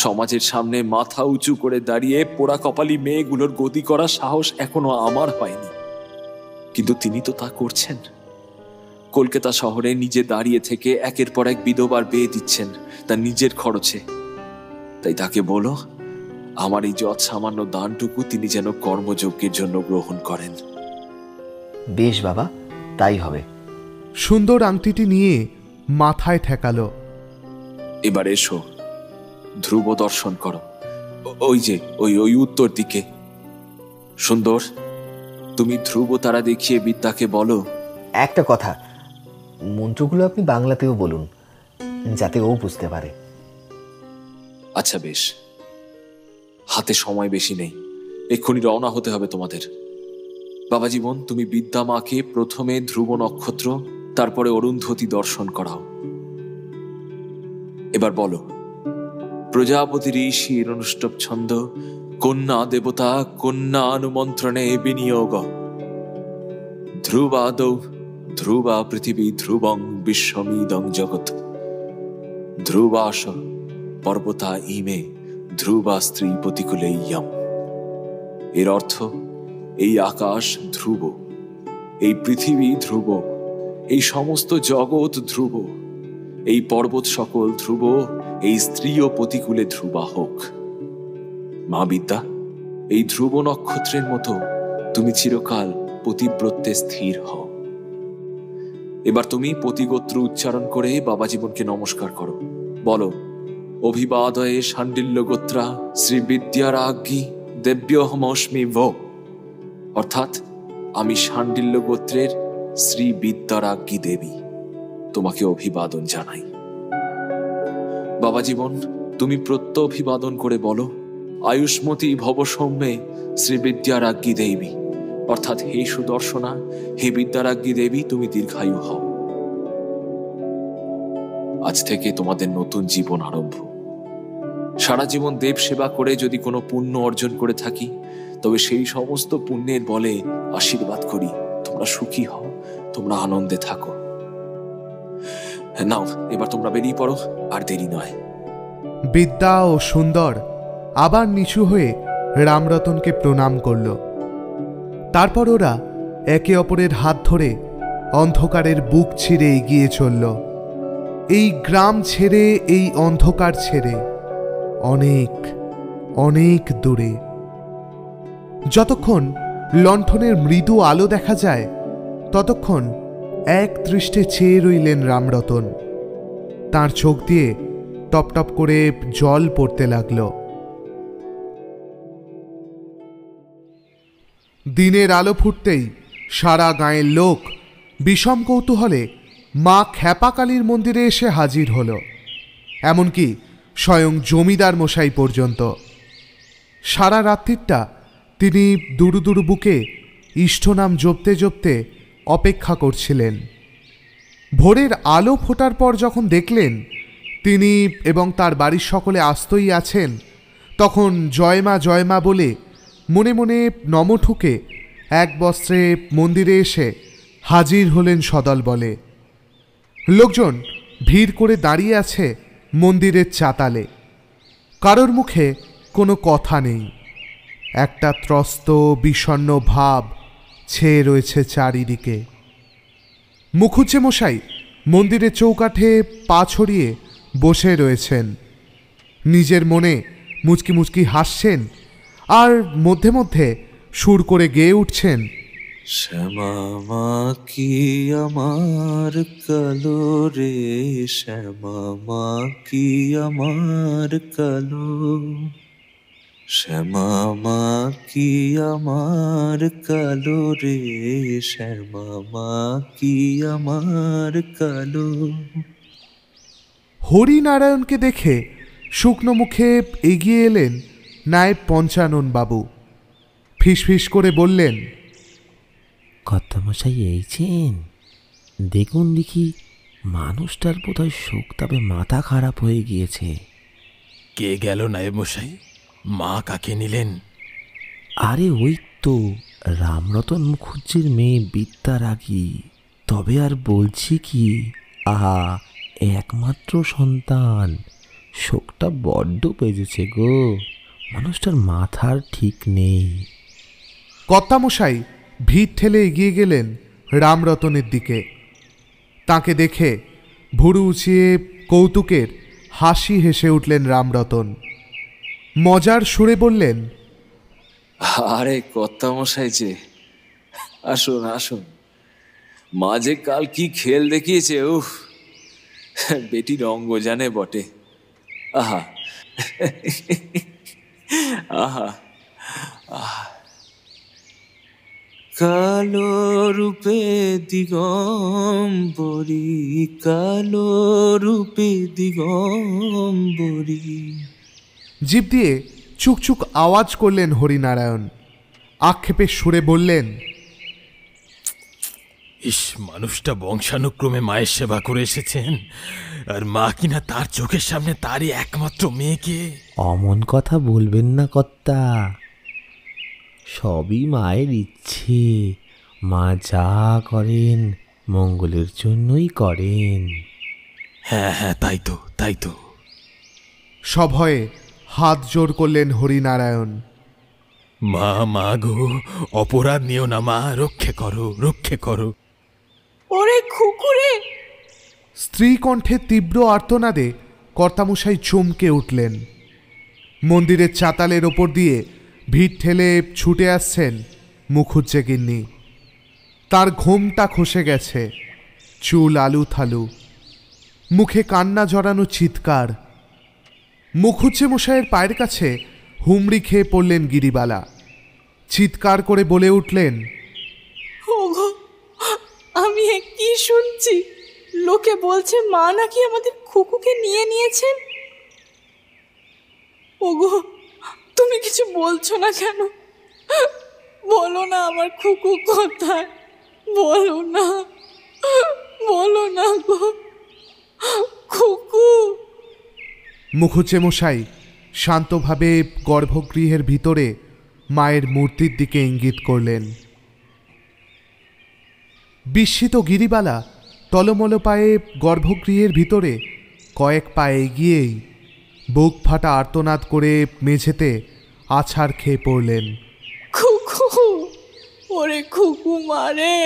সমাজের সামনে মাথা উঁচু করে দাঁড়িয়ে পোড়া কপালি মেয়েগুলোর গতি করার সাহস এখনো আমার হয়নি, কিন্তু তিনি তো তা করছেন। কলকাতা শহরে নিজে দাঁড়িয়ে থেকে একের পর এক বিধবার বিয়ে দিচ্ছেন তার নিজের খরচে। তাই তাকে বলো, আমার এই যৎ সামান্য দানটুকু তিনি যেন কর্মযজ্ঞের জন্য গ্রহণ করেন। বেশ বাবা, তাই হবে। সুন্দর আংটিটি নিয়ে মাথায় ঠেকালো। এবার এসো, ধ্রুব দর্শন করো। ওই যে ওই উত্তর দিকে। সুন্দর, তুমি ধ্রুব তারা দেখিয়ে বিদ্যাকে বলো। একটা কথা, মন্ত্রগুলো আপনি বাংলাতেও বলুন, যাতে ও বুঝতে পারে। আচ্ছা বেশ, হাতে সময় বেশি নেই, এক্ষুনি রওনা হতে হবে তোমাদের। বাবা জীবন, তুমি বিদ্যা মাকে প্রথমে ধ্রুব নক্ষত্র, তারপরে অরুন্ধতী দর্শন করাও। এবার বলো, প্রজাপতি ঋষি অনুষ্ঠব ছন্দ, কন্যা দেবতা কন্যা অনুমন্ত্রণে বিনিয়োগ, ধ্রুবাদৌ ধ্রুবা পৃথিবী ধ্রুবং বিশ্বমিদং জগৎ, ধ্রুবাস পর্বতা ইমে ধ্রুবা স্ত্রী প্রতিকূলে ইয়ম। এর অর্থ, এই আকাশ ধ্রুব, এই পৃথিবী ধ্রুব, এই সমস্ত জগৎ ধ্রুব, এই পর্বত সকল ধ্রুব, এই স্ত্রীও প্রতিকূলে ধ্রুবা হোক। মা বিদ্যা, এই ধ্রুব নক্ষত্রের মতো তুমি চিরকাল পতিব্রতে স্থির হও। এবার তুমি পতিগোত্র উচ্চারণ করে বাবা জীবনকে নমস্কার করো। বলো, অভিবাদয়ে শাণ্ডিল্য গোত্রা শ্রী বিদ্যারাজ্ঞী দেব্যহমস্মি ভো, অর্থাৎ আমি শাণ্ডিল্য গোত্রের শ্রী বিদ্যারাজ্ঞী দেবী, তোমাকে অভিবাদন জানাই। বাবা জীবন, তুমি প্রত্যভিবাদন করে বলো, আয়ুষ্মতী ভব সৌম্যে শ্রী বিদ্যারাজ্ঞী দেবী, অর্থাৎ হে সুদর্শনা, হে বিদ্যারাজ্ঞী দেবী, তুমি দীর্ঘায়ু হও। আজ থেকে তোমাদের নতুন জীবন আরম্ভ। সারা জীবন দেব সেবা করে যদি কোনো পুণ্য অর্জন করে থাকি, তবে সেই সমস্ত পুণ্যের বলে আশীর্বাদ করি তোমরা সুখী হও, তোমরা আনন্দে থাকো। নাও, এবার তোমরা বেরিয়ে পড়ো, আর দেরি নয়। বিদ্যা ও সুন্দর আবার নিচু হয়ে রামরতনকে প্রণাম করল। তারপর ওরা একে অপরের হাত ধরে অন্ধকারের বুক ছিঁড়ে এগিয়ে চলল। এই গ্রাম ছেড়ে, এই অন্ধকার ছেড়ে, অনেক অনেক দূরে। যতক্ষণ লণ্ঠনের মৃদু আলো দেখা যায়, ততক্ষণ এক দৃষ্টে চেয়ে রইলেন রামরতন। তার চোখ দিয়ে টপ টপ করে জল পড়তে লাগল। দিনের আলো ফুটতেই সারা গাঁয়ের লোক বিষম কৌতূহলে মা খ্যাপাকালীর মন্দিরে এসে হাজির হল। এমনকি স্বয়ং জমিদার মশাই পর্যন্ত। সারা রাত্রিটা তিনি দুরু দুরু বুকে ইষ্টনাম জপতে জপতে অপেক্ষা করছিলেন। ভোরের আলো ফোটার পর যখন দেখলেন তিনি এবং তার বাড়ির সকলে আস্তই আছেন, তখন জয়মা জয়মা বলে মনে মনে নম ঠুকে এক বস্ত্রে মন্দিরে এসে হাজির হলেন সদল বলে। লোকজন ভিড় করে দাঁড়িয়ে আছে মন্দিরের চাতালে। কারোর মুখে কোনো কথা নেই। একটা ত্রস্ত বিষণ্ণ ভাব ছেয়ে রয়েছে চারিদিকে। মুখুজ্জেমশাই মন্দিরের চৌকাঠে পা ছড়িয়ে বসে রয়েছেন। নিজের মনে মুচকি মুচকি হাসছেন আর মধ্যে মধ্যে সুর করে গেয়ে উঠছেন, শ্যামা মা কি আমার কালো রে, শ্যামা মা কি আমার কালো, শ্যামা মা কি আমার কালো রে, শ্যামা মা কি আমার কালো। হরিনারায়ণকে দেখে শুকনো মুখে এগিয়ে এলেন নায়েব পঞ্চানন বাবু। ফিসফিস করে বললেন, কর্তামশাই এইছেন? দেখুন দেখি, মানুষটার বোধহয় শোকতাপে মাথা খারাপ হয়ে গিয়েছে। কে গেল নায়েব মশাই? মা কাকে নিলেন? আরে ওই তো রামরতন মুখুজ্জির মেয়ে বিদ্যারাগী। তবে আর বলছি কি, আহা, একমাত্র সন্তান, শোকটা বড্ড বেজেছে গো। মানুষটার মাথার ঠিক নেই। কর্তামশাই ভিড় ঠেলে এগিয়ে গেলেন রামরতনের দিকে। তাকে দেখে ভুরু উঁচিয়ে কৌতুকের হাসি হেসে উঠলেন রামরতন। মজার সুরে বললেন, আরে কর্তামশাই যে, আসুন আসুন। মা যে কাল কি খেল দেখিয়েছে, উফ, বেটির অঙ্গ জানে বটে। আহা আহা আহা। কালো রূপে দিগম্বরী, কালো রূপে দিগম্বরী। জিভ দিয়ে চুকচুক আওয়াজ করলেন হরিনারায়ণ। আক্ষেপের সুরে বললেন, ইস, মানুষটা বংশানুক্রমে মায়ের সেবা করে এসেছেন, আর মা কিনা তার চোখের সামনে তারই একমাত্র মেয়েকে। অমন কথা বলবেন না কর্তা, সবই মায়ের ইচ্ছে। মা যা করেন মঙ্গলের জন্যই করেন। হ্যাঁ হ্যাঁ, তাই তো তাই তো। সভয়ে হাত জোর করলেন হরিনারায়ণ। মা মা গো, অপরাধ নিও না মা, রক্ষে করো রক্ষে করো। ওরে খুকুরে! স্ত্রী কণ্ঠে তীব্র আর্তনাদে কর্তামশাই চমকে উঠলেন। মন্দিরের চাতালের ওপর দিয়ে ভিড় ঠেলে ছুটে আসছেন মুখুজ্জে গিন্নি। তার ঘোমটা খসে গেছে, চুল আলু থালু, মুখে কান্না জড়ানো চিৎকার। মুখুজ্জে মশাইয়ের পায়ের কাছে হুমড়ি খেয়ে পড়লেন গিরিবালা। চিৎকার করে বলে উঠলেন, ওগো, আমি এ কি শুনছি? লোকে বলছে মা নাকি আমাদের খুকুকে নিয়ে নিয়েছেন। ওগো, তুমি কিছু বলছো না কেন? বলো না আমার খুকু কোথায়, বলো না, বলো না গো খুকু। মুখুজ্জে মশাই শান্তভাবে গর্ভগৃহের ভিতরে মায়ের মূর্তির দিকে ইঙ্গিত করলেন। বিস্মিত গিরিবালা টলমল পায়ে গর্ভগৃহের ভিতরে কয়েক পা এগিয়েই বুক ফাটা আর্তনাদ করে মেঝেতে আছাড় খেয়ে পড়লেন। খুকু, ওরে খুকু মারে,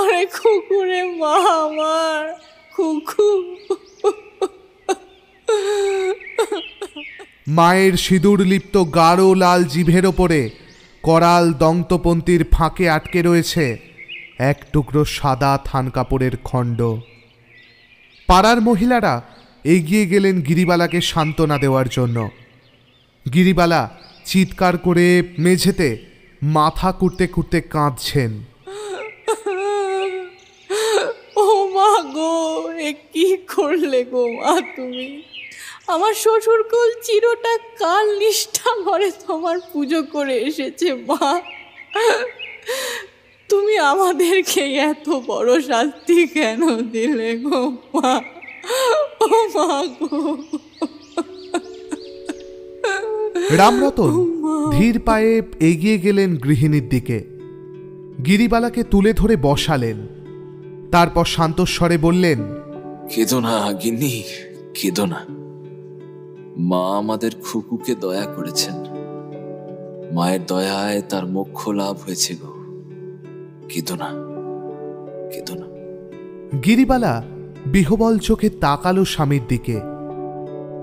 ওরে খুকুরে মা আমার খুকু। মায়ের সিঁদুর লিপ্ত গাঢ় লাল জিভের ওপরে করাল দন্তপন্থীর ফাঁকে আটকে রয়েছে এক টুকরো সাদা থান কাপড়ের খণ্ড। পাড়ার মহিলারা এগিয়ে গেলেন গিরিবালাকে সান্ত্বনা দেওয়ার জন্য। গিরিবালা চিৎকার করে মেঝেতে মাথা কুটতে কুটতে কাঁদছেন। ও মা গো, এ কি করলে গো মা তুমি? আমার শ্বশুরকুল চিরটা কাল নিষ্ঠা ভরে তোমার পুজো করে এসেছে মা। তুমি আমাদেরকে এত বড় শাস্তি কেন দিলে গো মা? ও মা গো। রামরতন ধীর পায়ে এগিয়ে গেলেন গৃহিণীর দিকে। গিরিবালাকে তুলে ধরে বসালেন। তারপর শান্তস্বরে বললেন, কেঁদো না গিন্নি, কেঁদো না। মা আমাদের খুকুকে দয়া করেছেন, মায়ের দয়ায় তার মোক্ষ লাভ হয়েছে গো। কেঁদো না, কেঁদো না। গিরিবালা বিহবল চোখে তাকালো স্বামীর দিকে।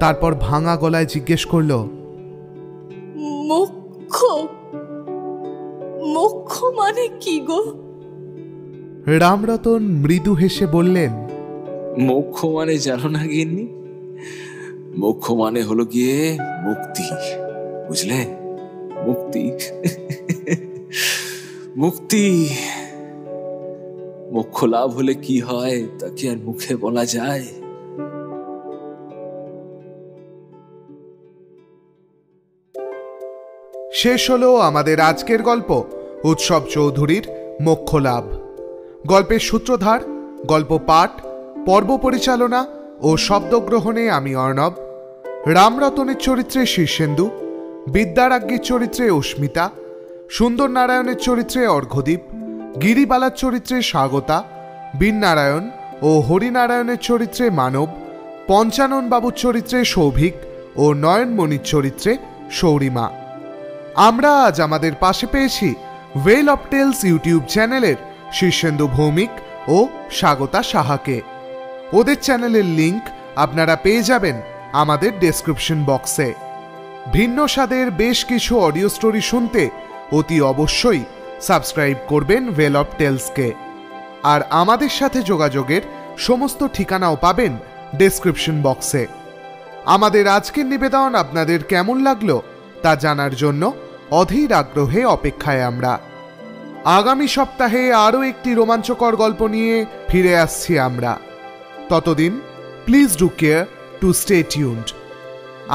তারপর ভাঙা গলায় জিজ্ঞেস করল, মোক্ষ? মোক্ষ মানে? মানে কি গো? রামরতন মৃদু হেসে বললেন, মোক্ষ মানে জানো না গিন্নি? মোক্ষ মানে হলো গিয়ে মুক্তি, বুঝলে? মুক্তি মুক্তি। মোক্ষ লাভ হলে কি হয় তা কি আর মুখে বলা যায়? শেষ হলো আমাদের আজকের গল্প উৎসব চৌধুরীর মোক্ষ লাভ। গল্পের সূত্রধার, গল্প পাঠ, পর্ব পরিচালনা ও শব্দগ্রহণে আমি অর্ণব। রামরতনের চরিত্রে শীর্ষেন্দু, বিদ্যারাজ্ঞীর চরিত্রে অস্মিতা, সুন্দর নারায়ণের চরিত্রে অর্ঘ্যদীপ, গিরিবালার চরিত্রে স্বাগতা, বীরনারায়ণ ও হরিনারায়ণের চরিত্রে মানব, পঞ্চানন বাবুর চরিত্রে সৌভিক ও নয়নমণির চরিত্রে সৌরিমা। আমরা আজ আমাদের পাশে পেয়েছি ওয়েল অফ টেলস ইউটিউব চ্যানেলের শীর্ষেন্দু ভৌমিক ও স্বাগতা সাহাকে। ওদের চ্যানেলের লিংক আপনারা পেয়ে যাবেন আমাদের ডেসক্রিপশন বক্সে। ভিন্ন স্বাদের বেশ কিছু অডিও স্টোরি শুনতে অতি অবশ্যই সাবস্ক্রাইব করবেন ওয়েল অফ টেলসকে। আর আমাদের সাথে যোগাযোগের সমস্ত ঠিকানাও পাবেন ডেসক্রিপশন বক্সে। আমাদের আজকের নিবেদন আপনাদের কেমন লাগলো তা জানার জন্য অধীর আগ্রহে অপেক্ষায় আমরা। আগামী সপ্তাহে আরও একটি রোমাঞ্চকর গল্প নিয়ে ফিরে আসছি আমরা। ততদিন please do care to stay tuned.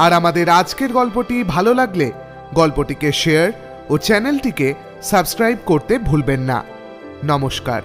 আর আমাদের আজকের গল্পটি ভালো লাগলে গল্পটিকে শেয়ার ও চ্যানেলটিকে সাবস্ক্রাইব করতে ভুলবেন না। নমস্কার।